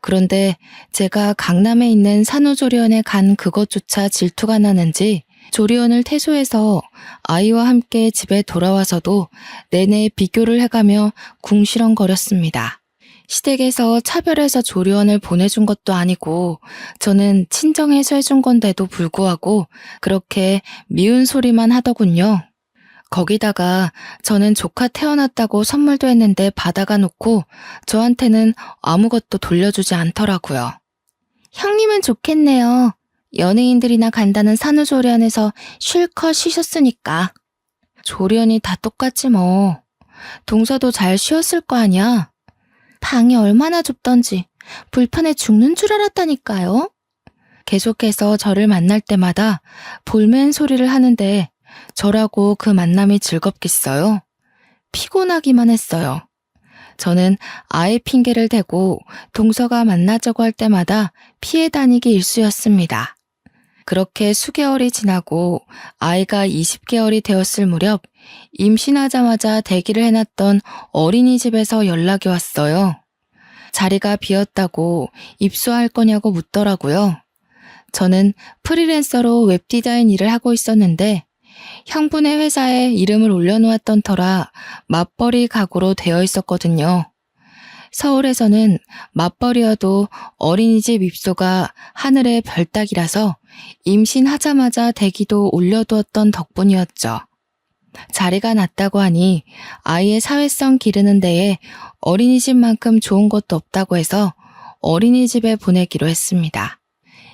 그런데 제가 강남에 있는 산후조리원에 간 그것조차 질투가 나는지 조리원을 퇴소해서 아이와 함께 집에 돌아와서도 내내 비교를 해가며 궁시렁거렸습니다. 시댁에서 차별해서 조리원을 보내준 것도 아니고 저는 친정에서 해준 건데도 불구하고 그렇게 미운 소리만 하더군요. 거기다가 저는 조카 태어났다고 선물도 했는데 받아가 놓고 저한테는 아무것도 돌려주지 않더라고요. 형님은 좋겠네요. 연예인들이나 간다는 산후조리원에서 실컷 쉬셨으니까. 조리원이 다 똑같지 뭐. 동서도 잘 쉬었을 거 아니야. 방이 얼마나 좁던지 불편해 죽는 줄 알았다니까요. 계속해서 저를 만날 때마다 볼멘 소리를 하는데 저라고 그 만남이 즐겁겠어요? 피곤하기만 했어요. 저는 아이 핑계를 대고 동서가 만나자고 할 때마다 피해 다니기 일쑤였습니다. 그렇게 수개월이 지나고 아이가 20개월이 되었을 무렵 임신하자마자 대기를 해놨던 어린이집에서 연락이 왔어요. 자리가 비었다고 입소할 거냐고 묻더라고요. 저는 프리랜서로 웹디자인 일을 하고 있었는데 형부네 회사에 이름을 올려놓았던 터라 맞벌이 가구로 되어 있었거든요. 서울에서는 맞벌이여도 어린이집 입소가 하늘의 별따기라서 임신하자마자 대기도 올려두었던 덕분이었죠. 자리가 났다고 하니 아이의 사회성 기르는 데에 어린이집만큼 좋은 것도 없다고 해서 어린이집에 보내기로 했습니다.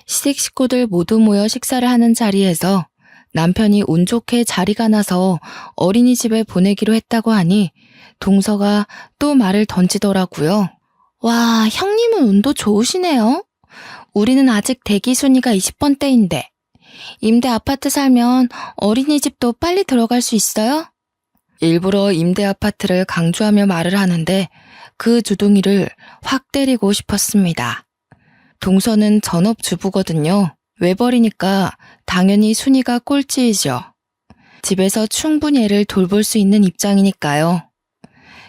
시댁 식구들 모두 모여 식사를 하는 자리에서 남편이 운 좋게 자리가 나서 어린이집에 보내기로 했다고 하니 동서가 또 말을 던지더라고요. 와, 형님은 운도 좋으시네요. 우리는 아직 대기 순위가 20번대인데 임대 아파트 살면 어린이집도 빨리 들어갈 수 있어요? 일부러 임대 아파트를 강조하며 말을 하는데 그 주둥이를 확 때리고 싶었습니다. 동서는 전업주부거든요. 외벌이니까 당연히 순위가 꼴찌이죠. 집에서 충분히 애를 돌볼 수 있는 입장이니까요.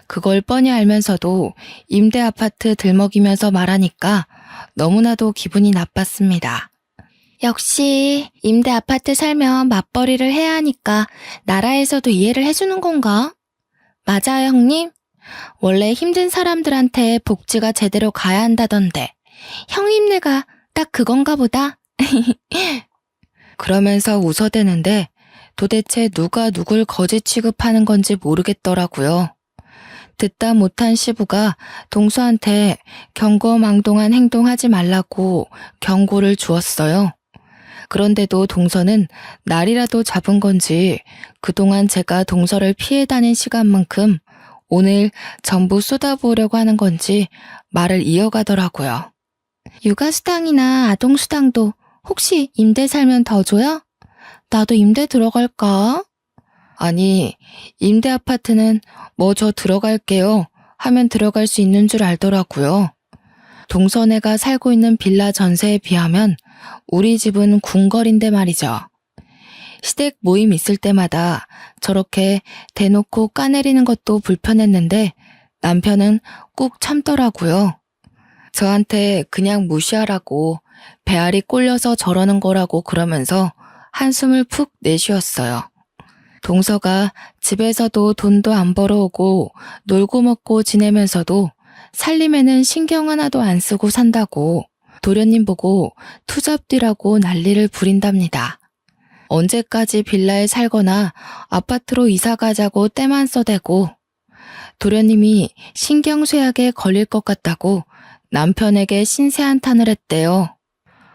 그걸 뻔히 알면서도 임대 아파트 들먹이면서 말하니까 너무나도 기분이 나빴습니다. 역시 임대 아파트 살면 맞벌이를 해야 하니까 나라에서도 이해를 해주는 건가? 맞아요, 형님. 원래 힘든 사람들한테 복지가 제대로 가야 한다던데 형님네가 딱 그건가 보다. 그러면서 웃어대는데 도대체 누가 누굴 거지 취급하는 건지 모르겠더라고요. 듣다 못한 시부가 동서한테 경거망동한 행동하지 말라고 경고를 주었어요. 그런데도 동서는 날이라도 잡은 건지 그동안 제가 동서를 피해 다닌 시간만큼 오늘 전부 쏟아부으려고 하는 건지 말을 이어가더라고요. 육아수당이나 아동수당도 혹시 임대 살면 더 줘요? 나도 임대 들어갈까? 아니, 임대 아파트는 뭐 저 들어갈게요 하면 들어갈 수 있는 줄 알더라고요. 동서네가 살고 있는 빌라 전세에 비하면 우리 집은 궁궐인데 말이죠. 시댁 모임 있을 때마다 저렇게 대놓고 까내리는 것도 불편했는데 남편은 꾹 참더라고요. 저한테 그냥 무시하라고 배알이 꼴려서 저러는 거라고 그러면서 한숨을 푹 내쉬었어요. 동서가 집에서도 돈도 안 벌어오고 놀고 먹고 지내면서도 살림에는 신경 하나도 안 쓰고 산다고 도련님 보고 투잡디라고 난리를 부린답니다. 언제까지 빌라에 살거나 아파트로 이사 가자고 때만 써대고 도련님이 신경쇠약에 걸릴 것 같다고 남편에게 신세한탄을 했대요.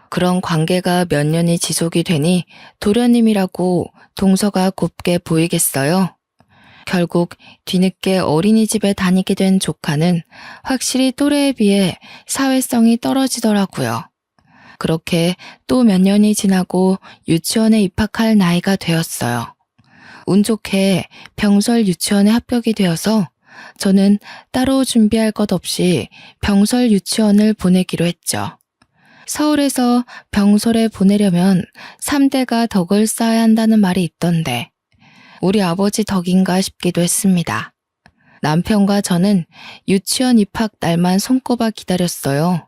그런 관계가 몇 년이 지속이 되니 도련님이라고 동서가 곱게 보이겠어요. 결국 뒤늦게 어린이집에 다니게 된 조카는 확실히 또래에 비해 사회성이 떨어지더라고요. 그렇게 또 몇 년이 지나고 유치원에 입학할 나이가 되었어요. 운 좋게 병설 유치원에 합격이 되어서 저는 따로 준비할 것 없이 병설 유치원을 보내기로 했죠. 서울에서 병설에 보내려면 3대가 덕을 쌓아야 한다는 말이 있던데 우리 아버지 덕인가 싶기도 했습니다. 남편과 저는 유치원 입학 날만 손꼽아 기다렸어요.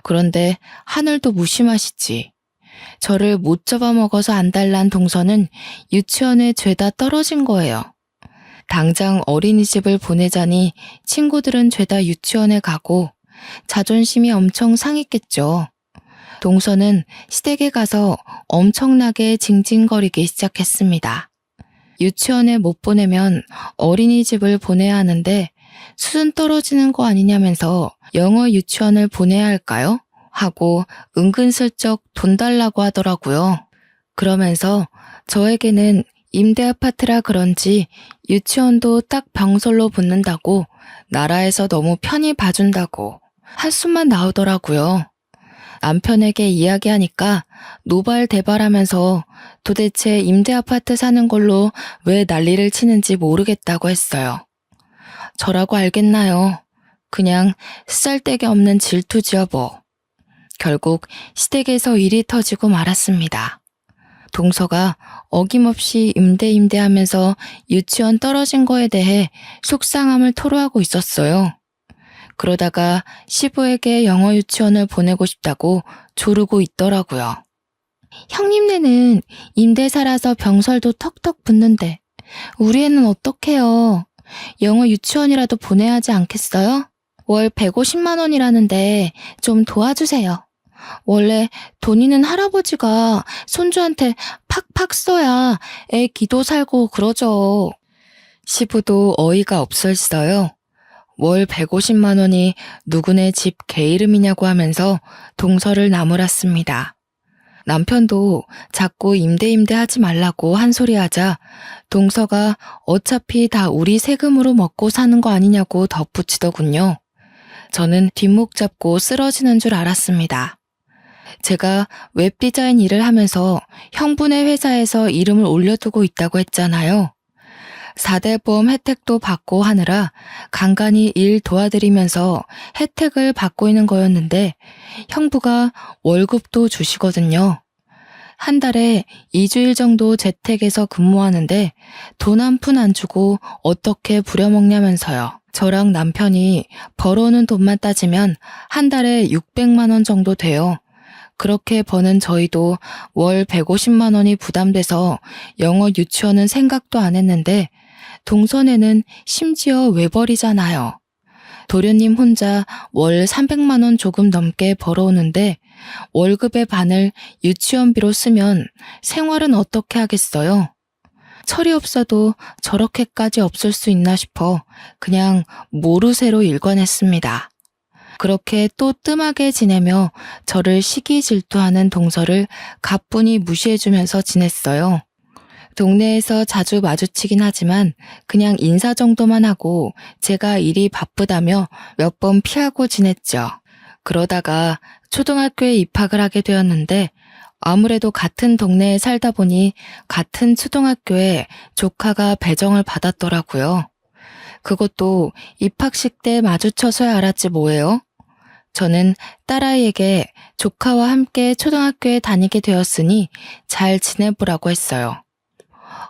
그런데 하늘도 무심하시지. 저를 못 잡아먹어서 안달난 동서는 유치원에 죄다 떨어진 거예요. 당장 어린이집을 보내자니 친구들은 죄다 유치원에 가고 자존심이 엄청 상했겠죠. 동서는 시댁에 가서 엄청나게 징징거리기 시작했습니다. 유치원에 못 보내면 어린이집을 보내야 하는데 수준 떨어지는 거 아니냐면서 영어 유치원을 보내야 할까요? 하고 은근슬쩍 돈 달라고 하더라고요. 그러면서 저에게는 임대 아파트라 그런지 유치원도 딱 병설로 붙는다고 나라에서 너무 편히 봐준다고 한숨만 나오더라고요. 남편에게 이야기하니까 노발대발하면서 도대체 임대 아파트 사는 걸로 왜 난리를 치는지 모르겠다고 했어요. 저라고 알겠나요? 그냥 쓰잘데기 없는 질투지요 뭐. 결국 시댁에서 일이 터지고 말았습니다. 동서가 어김없이 임대하면서 유치원 떨어진 거에 대해 속상함을 토로하고 있었어요. 그러다가 시부에게 영어 유치원을 보내고 싶다고 조르고 있더라고요. 형님네는 임대 살아서 병설도 턱턱 붙는데 우리 애는 어떡해요? 영어 유치원이라도 보내야 하지 않겠어요? 월 150만 원이라는데 좀 도와주세요. 원래 돈 있는 할아버지가 손주한테 팍팍 써야 애 기도 살고 그러죠. 시부도 어이가 없었어요. 월 150만 원이 누구네 집 개 이름이냐고 하면서 동서를 나무랐습니다. 남편도 자꾸 임대하지 말라고 한 소리 하자 동서가 어차피 다 우리 세금으로 먹고 사는 거 아니냐고 덧붙이더군요. 저는 뒷목 잡고 쓰러지는 줄 알았습니다. 제가 웹디자인 일을 하면서 형부네 회사에서 이름을 올려두고 있다고 했잖아요. 4대 보험 혜택도 받고 하느라 간간히 일 도와드리면서 혜택을 받고 있는 거였는데 형부가 월급도 주시거든요. 한 달에 2주일 정도 재택에서 근무하는데 돈 한 푼 안 주고 어떻게 부려먹냐면서요. 저랑 남편이 벌어오는 돈만 따지면 한 달에 600만 원 정도 돼요. 그렇게 버는 저희도 월 150만 원이 부담돼서 영어 유치원은 생각도 안 했는데 동선에는 심지어 외벌이잖아요. 도련님 혼자 월 300만 원 조금 넘게 벌어오는데 월급의 반을 유치원비로 쓰면 생활은 어떻게 하겠어요? 철이 없어도 저렇게까지 없을 수 있나 싶어 그냥 모르쇠로 일관했습니다. 그렇게 또 뜸하게 지내며 저를 시기 질투하는 동서를 가뿐히 무시해주면서 지냈어요. 동네에서 자주 마주치긴 하지만 그냥 인사 정도만 하고 제가 일이 바쁘다며 몇 번 피하고 지냈죠. 그러다가 초등학교에 입학을 하게 되었는데 아무래도 같은 동네에 살다 보니 같은 초등학교에 조카가 배정을 받았더라고요. 그것도 입학식 때 마주쳐서야 알았지 뭐예요. 저는 딸아이에게 조카와 함께 초등학교에 다니게 되었으니 잘 지내보라고 했어요.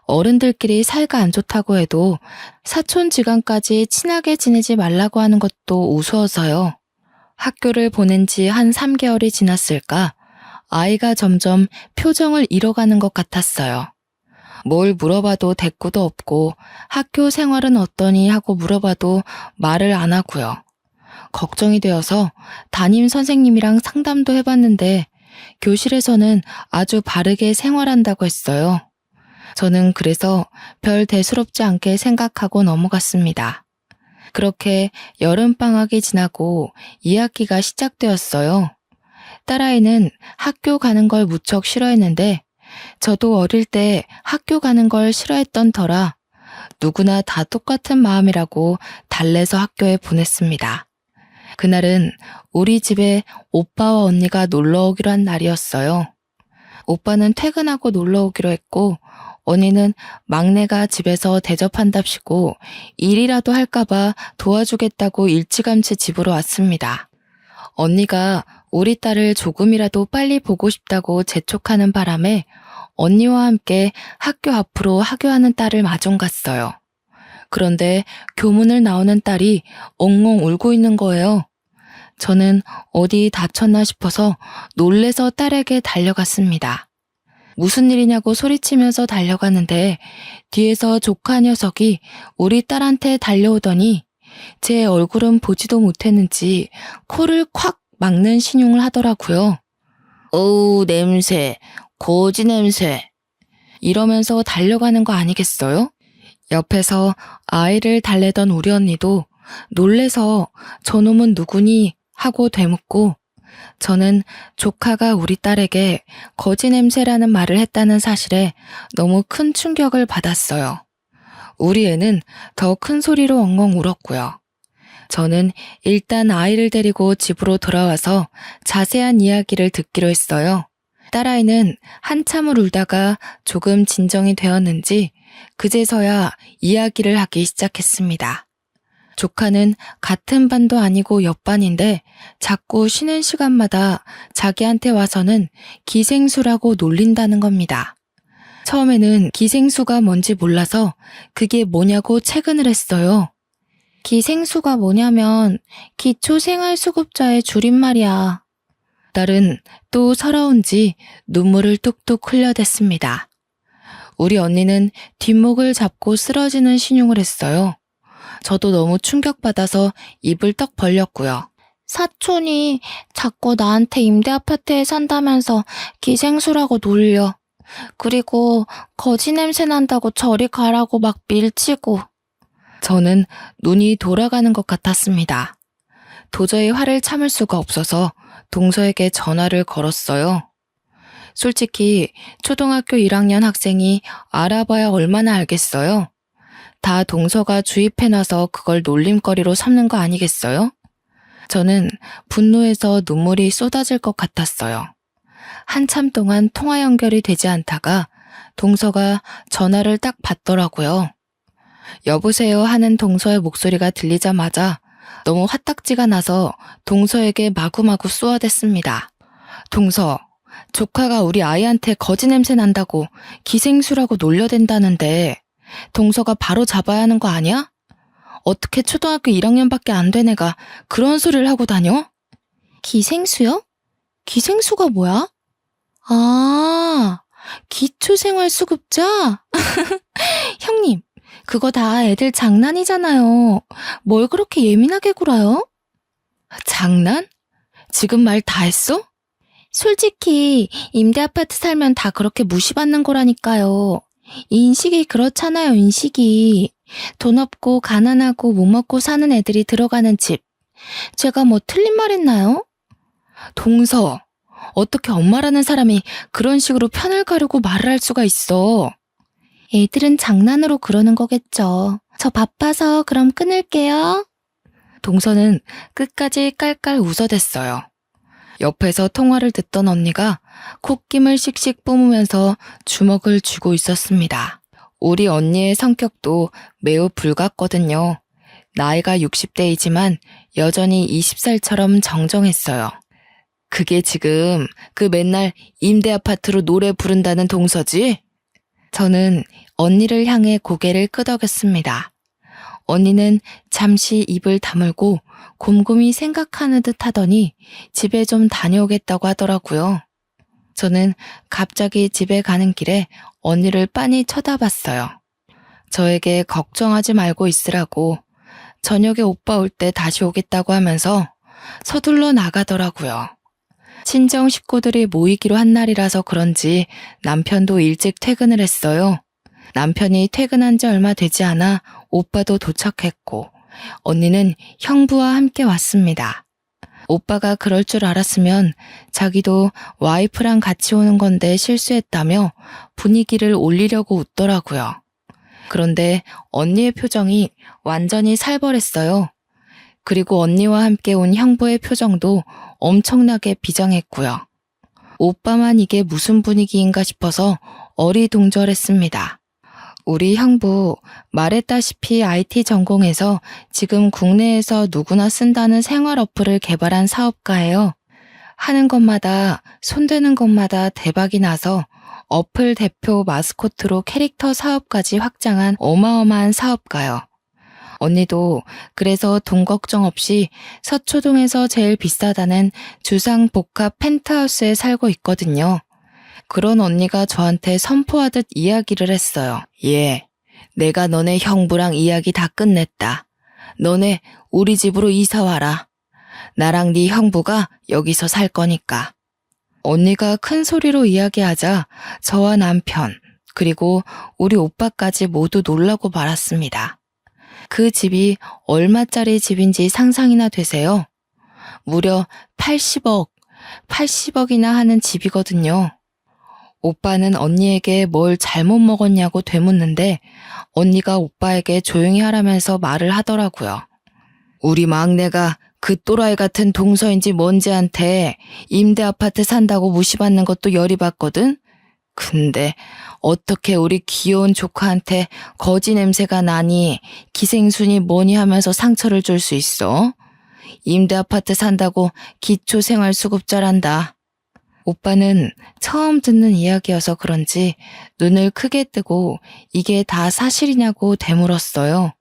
어른들끼리 사이가 안 좋다고 해도 사촌지간까지 친하게 지내지 말라고 하는 것도 우스워서요. 학교를 보낸 지 한 3개월이 지났을까 아이가 점점 표정을 잃어가는 것 같았어요. 뭘 물어봐도 대꾸도 없고 학교 생활은 어떠니 하고 물어봐도 말을 안 하고요. 걱정이 되어서 담임 선생님이랑 상담도 해봤는데 교실에서는 아주 바르게 생활한다고 했어요. 저는 그래서 별 대수롭지 않게 생각하고 넘어갔습니다. 그렇게 여름방학이 지나고 2학기가 시작되었어요. 딸아이는 학교 가는 걸 무척 싫어했는데 저도 어릴 때 학교 가는 걸 싫어했던 터라 누구나 다 똑같은 마음이라고 달래서 학교에 보냈습니다. 그날은 우리 집에 오빠와 언니가 놀러 오기로 한 날이었어요. 오빠는 퇴근하고 놀러 오기로 했고 언니는 막내가 집에서 대접한답시고 일이라도 할까봐 도와주겠다고 일찌감치 집으로 왔습니다. 언니가 우리 딸을 조금이라도 빨리 보고 싶다고 재촉하는 바람에 언니와 함께 학교 앞으로 하교하는 딸을 마중 갔어요. 그런데 교문을 나오는 딸이 엉엉 울고 있는 거예요. 저는 어디 다쳤나 싶어서 놀래서 딸에게 달려갔습니다. 무슨 일이냐고 소리치면서 달려갔는데 뒤에서 조카 녀석이 우리 딸한테 달려오더니 제 얼굴은 보지도 못했는지 코를 콱 막는 신용을 하더라고요. 어우 냄새, 거지 냄새. 이러면서 달려가는 거 아니겠어요? 옆에서 아이를 달래던 우리 언니도 놀래서 저놈은 누구니 하고 되묻고 저는 조카가 우리 딸에게 거지 냄새라는 말을 했다는 사실에 너무 큰 충격을 받았어요. 우리 애는 더 큰 소리로 엉엉 울었고요. 저는 일단 아이를 데리고 집으로 돌아와서 자세한 이야기를 듣기로 했어요. 딸아이는 한참을 울다가 조금 진정이 되었는지 그제서야 이야기를 하기 시작했습니다. 조카는 같은 반도 아니고 옆반인데 자꾸 쉬는 시간마다 자기한테 와서는 기생수라고 놀린다는 겁니다. 처음에는 기생수가 뭔지 몰라서 그게 뭐냐고 채근을 했어요. 기생수가 뭐냐면 기초생활수급자의 줄임말이야. 딸은 또 서러운지 눈물을 뚝뚝 흘려댔습니다. 우리 언니는 뒷목을 잡고 쓰러지는 신용을 했어요. 저도 너무 충격받아서 입을 떡 벌렸고요. 사촌이 자꾸 나한테 임대아파트에 산다면서 기생수라고 놀려. 그리고 거지 냄새 난다고 저리 가라고 막 밀치고. 저는 눈이 돌아가는 것 같았습니다. 도저히 화를 참을 수가 없어서 동서에게 전화를 걸었어요. 솔직히 초등학교 1학년 학생이 알아봐야 얼마나 알겠어요? 다 동서가 주입해놔서 그걸 놀림거리로 삼는 거 아니겠어요? 저는 분노해서 눈물이 쏟아질 것 같았어요. 한참 동안 통화 연결이 되지 않다가 동서가 전화를 딱 받더라고요. 여보세요 하는 동서의 목소리가 들리자마자 너무 화딱지가 나서 동서에게 마구마구 쏘아댔습니다. 동서, 조카가 우리 아이한테 거지 냄새 난다고 기생수라고 놀려댄다는데 동서가 바로 잡아야 하는 거 아니야? 어떻게 초등학교 1학년밖에 안 된 애가 그런 소리를 하고 다녀? 기생수요? 기생수가 뭐야? 아, 기초생활수급자? 형님, 그거 다 애들 장난이잖아요. 뭘 그렇게 예민하게 굴어요? 장난? 지금 말 다 했어? 솔직히 임대아파트 살면 다 그렇게 무시받는 거라니까요. 인식이 그렇잖아요, 인식이. 돈 없고 가난하고 못 먹고 사는 애들이 들어가는 집. 제가 뭐 틀린 말 했나요? 동서, 어떻게 엄마라는 사람이 그런 식으로 편을 가르고 말을 할 수가 있어. 애들은 장난으로 그러는 거겠죠. 저 바빠서 그럼 끊을게요. 동서는 끝까지 깔깔 웃어댔어요. 옆에서 통화를 듣던 언니가 콧김을 씩씩 뿜으면서 주먹을 쥐고 있었습니다. 우리 언니의 성격도 매우 불같거든요. 나이가 60대이지만 여전히 20살처럼 정정했어요. 그게 지금 그 맨날 임대 아파트로 노래 부른다는 동서지? 저는 언니를 향해 고개를 끄덕였습니다. 언니는 잠시 입을 다물고 곰곰이 생각하는 듯 하더니 집에 좀 다녀오겠다고 하더라고요. 저는 갑자기 집에 가는 길에 언니를 빤히 쳐다봤어요. 저에게 걱정하지 말고 있으라고 저녁에 오빠 올 때 다시 오겠다고 하면서 서둘러 나가더라고요. 친정 식구들이 모이기로 한 날이라서 그런지 남편도 일찍 퇴근을 했어요. 남편이 퇴근한 지 얼마 되지 않아 오빠도 도착했고 언니는 형부와 함께 왔습니다. 오빠가 그럴 줄 알았으면 자기도 와이프랑 같이 오는 건데 실수했다며 분위기를 올리려고 웃더라고요. 그런데 언니의 표정이 완전히 살벌했어요. 그리고 언니와 함께 온 형부의 표정도 엄청나게 비장했고요. 오빠만 이게 무슨 분위기인가 싶어서 어리둥절했습니다. 우리 형부 말했다시피 IT 전공해서 지금 국내에서 누구나 쓴다는 생활 어플을 개발한 사업가예요. 하는 것마다 손대는 것마다 대박이 나서 어플 대표 마스코트로 캐릭터 사업까지 확장한 어마어마한 사업가요. 언니도 그래서 돈 걱정 없이 서초동에서 제일 비싸다는 주상 복합 펜트하우스에 살고 있거든요. 그런 언니가 저한테 선포하듯 이야기를 했어요. 예, 내가 너네 형부랑 이야기 다 끝냈다. 너네 우리 집으로 이사 와라. 나랑 네 형부가 여기서 살 거니까. 언니가 큰 소리로 이야기하자 저와 남편 그리고 우리 오빠까지 모두 놀라고 말았습니다. 그 집이 얼마짜리 집인지 상상이나 되세요? 무려 80억이나 하는 집이거든요. 오빠는 언니에게 뭘 잘못 먹었냐고 되묻는데 언니가 오빠에게 조용히 하라면서 말을 하더라고요. 우리 막내가 그 또라이 같은 동서인지 뭔지한테 임대 아파트 산다고 무시받는 것도 열이 받거든? 근데 어떻게 우리 귀여운 조카한테 거지 냄새가 나니 기생순이 뭐니 하면서 상처를 줄 수 있어? 임대 아파트 산다고 기초생활수급자란다. 오빠는 처음 듣는 이야기여서 그런지 눈을 크게 뜨고 이게 다 사실이냐고 되물었어요.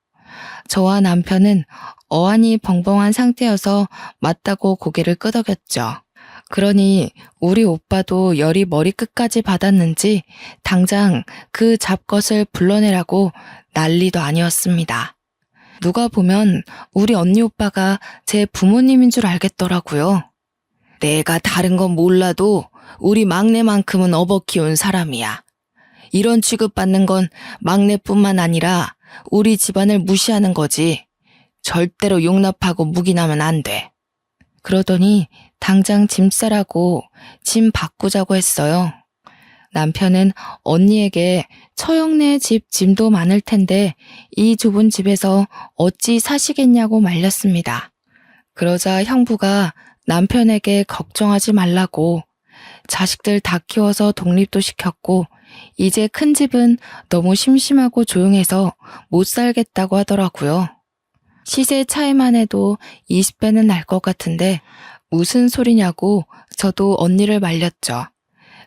저와 남편은 어안이 벙벙한 상태여서 맞다고 고개를 끄덕였죠. 그러니 우리 오빠도 열이 머리끝까지 받았는지 당장 그 잡것을 불러내라고 난리도 아니었습니다. 누가 보면 우리 언니 오빠가 제 부모님인 줄 알겠더라고요. 내가 다른 건 몰라도 우리 막내만큼은 업어 키운 사람이야. 이런 취급받는 건 막내뿐만 아니라 우리 집안을 무시하는 거지. 절대로 용납하고 묵인하면 안 돼. 그러더니 당장 짐 싸라고 짐 바꾸자고 했어요. 남편은 언니에게 처형네 집 짐도 많을 텐데 이 좁은 집에서 어찌 사시겠냐고 말렸습니다. 그러자 형부가 남편에게 걱정하지 말라고 자식들 다 키워서 독립도 시켰고 이제 큰 집은 너무 심심하고 조용해서 못 살겠다고 하더라고요. 시세 차이만 해도 20배는 날 것 같은데 무슨 소리냐고 저도 언니를 말렸죠.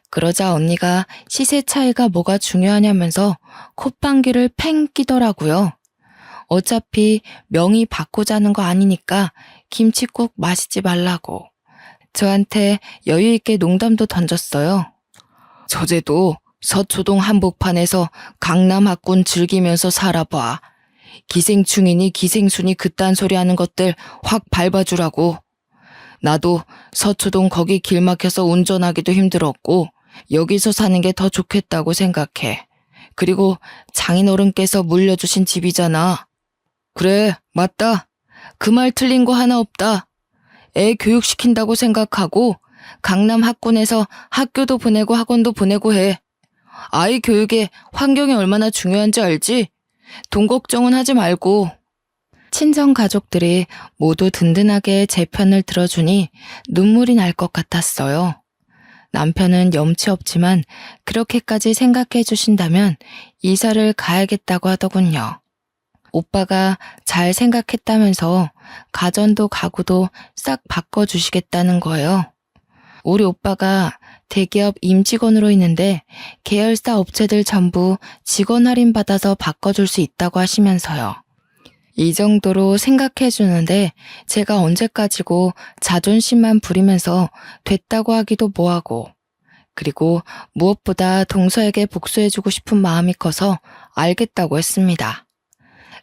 그러자 언니가 시세 차이가 뭐가 중요하냐면서 콧방귀를 팽 끼더라고요. 어차피 명의 바꾸자는 거 아니니까 김칫국 마시지 말라고. 저한테 여유 있게 농담도 던졌어요. 저제도 서초동 한복판에서 강남 학군 즐기면서 살아봐. 기생충이니 기생순이 그딴 소리 하는 것들 확 밟아주라고. 나도 서초동 거기 길 막혀서 운전하기도 힘들었고 여기서 사는 게 더 좋겠다고 생각해. 그리고 장인어른께서 물려주신 집이잖아. 그래, 맞다. 그 말 틀린 거 하나 없다. 애 교육시킨다고 생각하고 강남 학군에서 학교도 보내고 학원도 보내고 해. 아이 교육에 환경이 얼마나 중요한지 알지? 돈 걱정은 하지 말고. 친정 가족들이 모두 든든하게 제 편을 들어주니 눈물이 날 것 같았어요. 남편은 염치 없지만 그렇게까지 생각해 주신다면 이사를 가야겠다고 하더군요. 오빠가 잘 생각했다면서 가전도 가구도 싹 바꿔주시겠다는 거예요. 우리 오빠가 대기업 임직원으로 있는데 계열사 업체들 전부 직원 할인 받아서 바꿔줄 수 있다고 하시면서요. 이 정도로 생각해 주는데 제가 언제까지고 자존심만 부리면서 됐다고 하기도 뭐하고, 그리고 무엇보다 동서에게 복수해주고 싶은 마음이 커서 알겠다고 했습니다.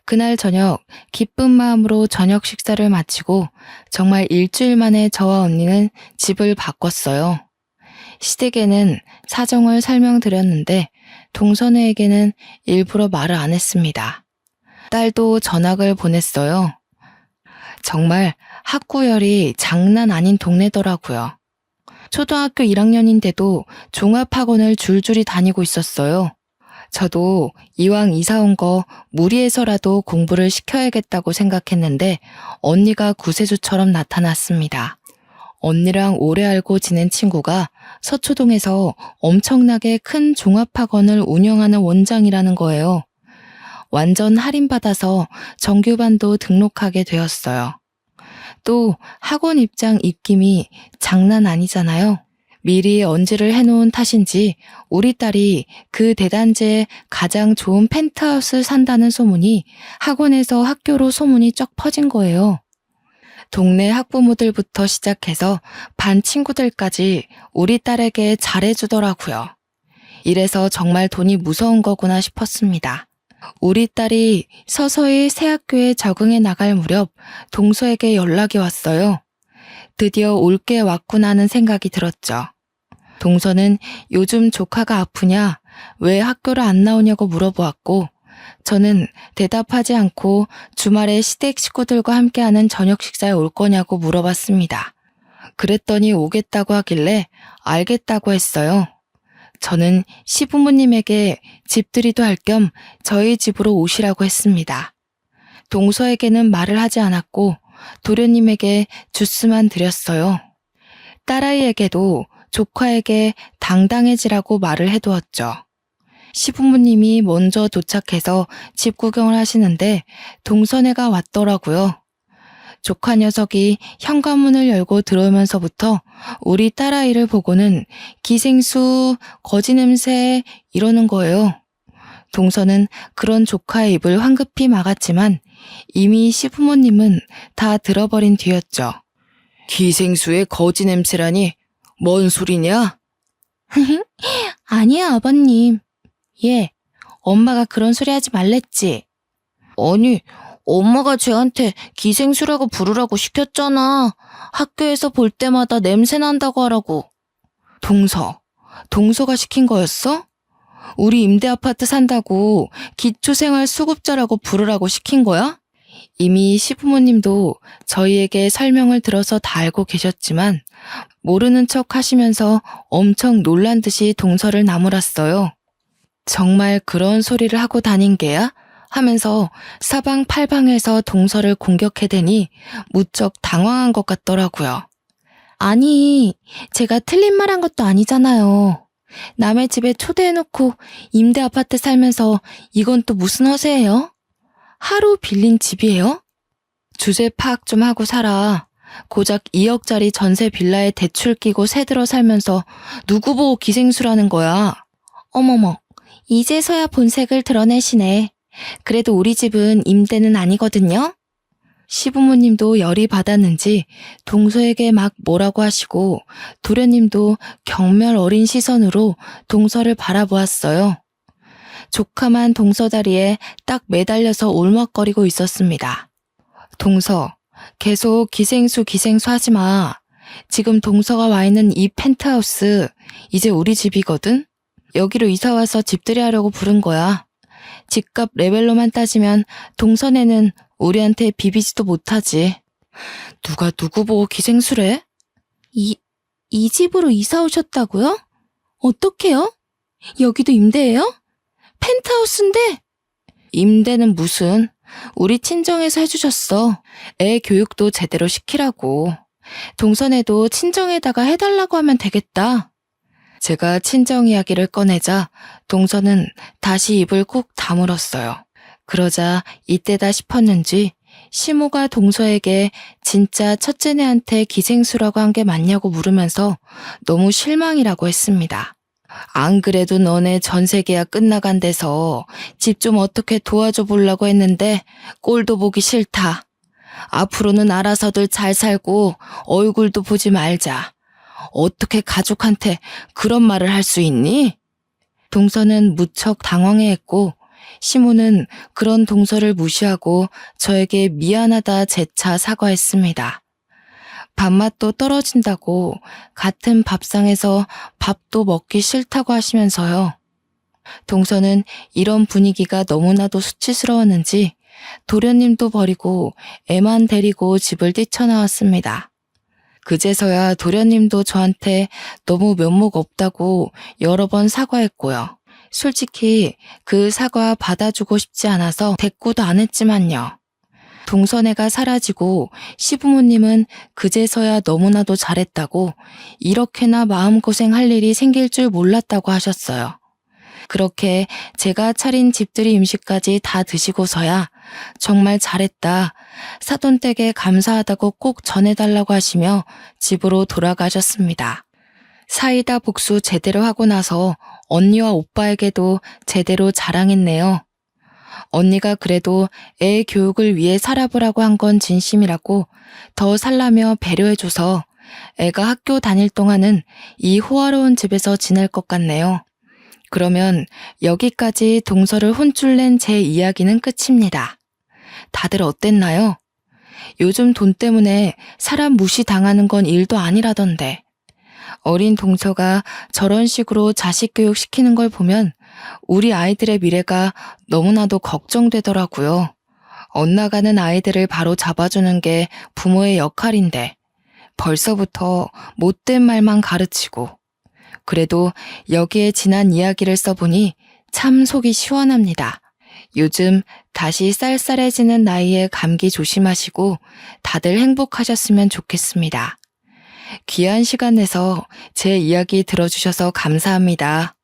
그날 저녁 기쁜 마음으로 저녁 식사를 마치고 정말 일주일 만에 저와 언니는 집을 바꿨어요. 시댁에는 사정을 설명드렸는데 동선우에게는 일부러 말을 안 했습니다. 딸도 전학을 보냈어요. 정말 학구열이 장난 아닌 동네더라고요. 초등학교 1학년인데도 종합학원을 줄줄이 다니고 있었어요. 저도 이왕 이사 온 거 무리해서라도 공부를 시켜야겠다고 생각했는데 언니가 구세주처럼 나타났습니다. 언니랑 오래 알고 지낸 친구가 서초동에서 엄청나게 큰 종합학원을 운영하는 원장이라는 거예요. 완전 할인받아서 정규반도 등록하게 되었어요. 또 학원 입장 입김이 장난 아니잖아요. 미리 언지를 해놓은 탓인지 우리 딸이 그 대단지에 가장 좋은 펜트하우스 산다는 소문이 학원에서 학교로 소문이 쩍 퍼진 거예요. 동네 학부모들부터 시작해서 반 친구들까지 우리 딸에게 잘해주더라고요. 이래서 정말 돈이 무서운 거구나 싶었습니다. 우리 딸이 서서히 새 학교에 적응해 나갈 무렵 동서에게 연락이 왔어요. 드디어 올 게 왔구나 하는 생각이 들었죠. 동서는 요즘 조카가 아프냐, 왜 학교를 안 나오냐고 물어보았고, 저는 대답하지 않고 주말에 시댁 식구들과 함께하는 저녁 식사에 올 거냐고 물어봤습니다. 그랬더니 오겠다고 하길래 알겠다고 했어요. 저는 시부모님에게 집들이도 할 겸 저희 집으로 오시라고 했습니다. 동서에게는 말을 하지 않았고 도련님에게 주스만 드렸어요. 딸아이에게도 조카에게 당당해지라고 말을 해두었죠. 시부모님이 먼저 도착해서 집 구경을 하시는데 동서네가 왔더라고요. 조카 녀석이 현관문을 열고 들어오면서부터 우리 딸아이를 보고는 기생수, 거지 냄새 이러는 거예요. 동서는 그런 조카의 입을 황급히 막았지만 이미 시부모님은 다 들어버린 뒤였죠. 기생수의 거지 냄새라니 뭔 소리냐? 아니야, 아버님. 예, 엄마가 그런 소리 하지 말랬지. 아니, 엄마가 쟤한테 기생수라고 부르라고 시켰잖아. 학교에서 볼 때마다 냄새 난다고 하라고. 동서가 시킨 거였어? 우리 임대 아파트 산다고 기초생활 수급자라고 부르라고 시킨 거야? 이미 시부모님도 저희에게 설명을 들어서 다 알고 계셨지만 모르는 척 하시면서 엄청 놀란 듯이 동서를 나무랐어요. 정말 그런 소리를 하고 다닌 게야? 하면서 사방팔방에서 동서를 공격해대니 무척 당황한 것 같더라고요. 아니, 제가 틀린 말 한 것도 아니잖아요. 남의 집에 초대해놓고 임대 아파트 살면서 이건 또 무슨 허세예요? 하루 빌린 집이에요? 주제 파악 좀 하고 살아. 고작 2억짜리 전세 빌라에 대출 끼고 새들어 살면서 누구 보고 기생수라는 거야. 어머머, 이제서야 본색을 드러내시네. 그래도 우리 집은 임대는 아니거든요. 시부모님도 열이 받았는지 동서에게 막 뭐라고 하시고 도련님도 경멸 어린 시선으로 동서를 바라보았어요. 조카만 동서 다리에 딱 매달려서 울먹거리고 있었습니다. 동서, 계속 기생수 하지 마. 지금 동서가 와 있는 이 펜트하우스 이제 우리 집이거든? 여기로 이사와서 집들이 하려고 부른 거야. 집값 레벨로만 따지면 동선에는 우리한테 비비지도 못하지. 누가 누구 보고 기생수래? 이 집으로 이사 오셨다고요? 어떡해요? 여기도 임대예요? 펜트하우스인데? 임대는 무슨, 우리 친정에서 해주셨어. 애 교육도 제대로 시키라고. 동선에도 친정에다가 해달라고 하면 되겠다. 제가 친정 이야기를 꺼내자 동선은 다시 입을 꾹 다물었어요. 그러자 이때다 싶었는지 시모가 동서에게 진짜 첫째네한테 기생수라고 한 게 맞냐고 물으면서 너무 실망이라고 했습니다. 안 그래도 너네 전세 계약 끝나간 데서 집 좀 어떻게 도와줘 보려고 했는데 꼴도 보기 싫다. 앞으로는 알아서들 잘 살고 얼굴도 보지 말자. 어떻게 가족한테 그런 말을 할 수 있니? 동서는 무척 당황해했고 시모는 그런 동서를 무시하고 저에게 미안하다 재차 사과했습니다. 밥맛도 떨어진다고 같은 밥상에서 밥도 먹기 싫다고 하시면서요. 동서는 이런 분위기가 너무나도 수치스러웠는지 도련님도 버리고 애만 데리고 집을 뛰쳐나왔습니다. 그제서야 도련님도 저한테 너무 면목 없다고 여러 번 사과했고요. 솔직히 그 사과 받아주고 싶지 않아서 대꾸도 안 했지만요. 동선애가 사라지고 시부모님은 그제서야 너무나도 잘했다고 이렇게나 마음고생할 일이 생길 줄 몰랐다고 하셨어요. 그렇게 제가 차린 집들이 음식까지 다 드시고서야 정말 잘했다, 사돈댁에 감사하다고 꼭 전해달라고 하시며 집으로 돌아가셨습니다. 사이다 복수 제대로 하고 나서 언니와 오빠에게도 제대로 자랑했네요. 언니가 그래도 애 교육을 위해 살아보라고 한 건 진심이라고 더 살라며 배려해줘서 애가 학교 다닐 동안은 이 호화로운 집에서 지낼 것 같네요. 그러면 여기까지 동서를 혼쭐 낸 제 이야기는 끝입니다. 다들 어땠나요? 요즘 돈 때문에 사람 무시당하는 건 일도 아니라던데. 어린 동서가 저런 식으로 자식 교육 시키는 걸 보면 우리 아이들의 미래가 너무나도 걱정되더라고요. 엇나가는 아이들을 바로 잡아주는 게 부모의 역할인데 벌써부터 못된 말만 가르치고. 그래도 여기에 지난 이야기를 써보니 참 속이 시원합니다. 요즘 다시 쌀쌀해지는 나이에 감기 조심하시고 다들 행복하셨으면 좋겠습니다. 귀한 시간 내서 제 이야기 들어주셔서 감사합니다.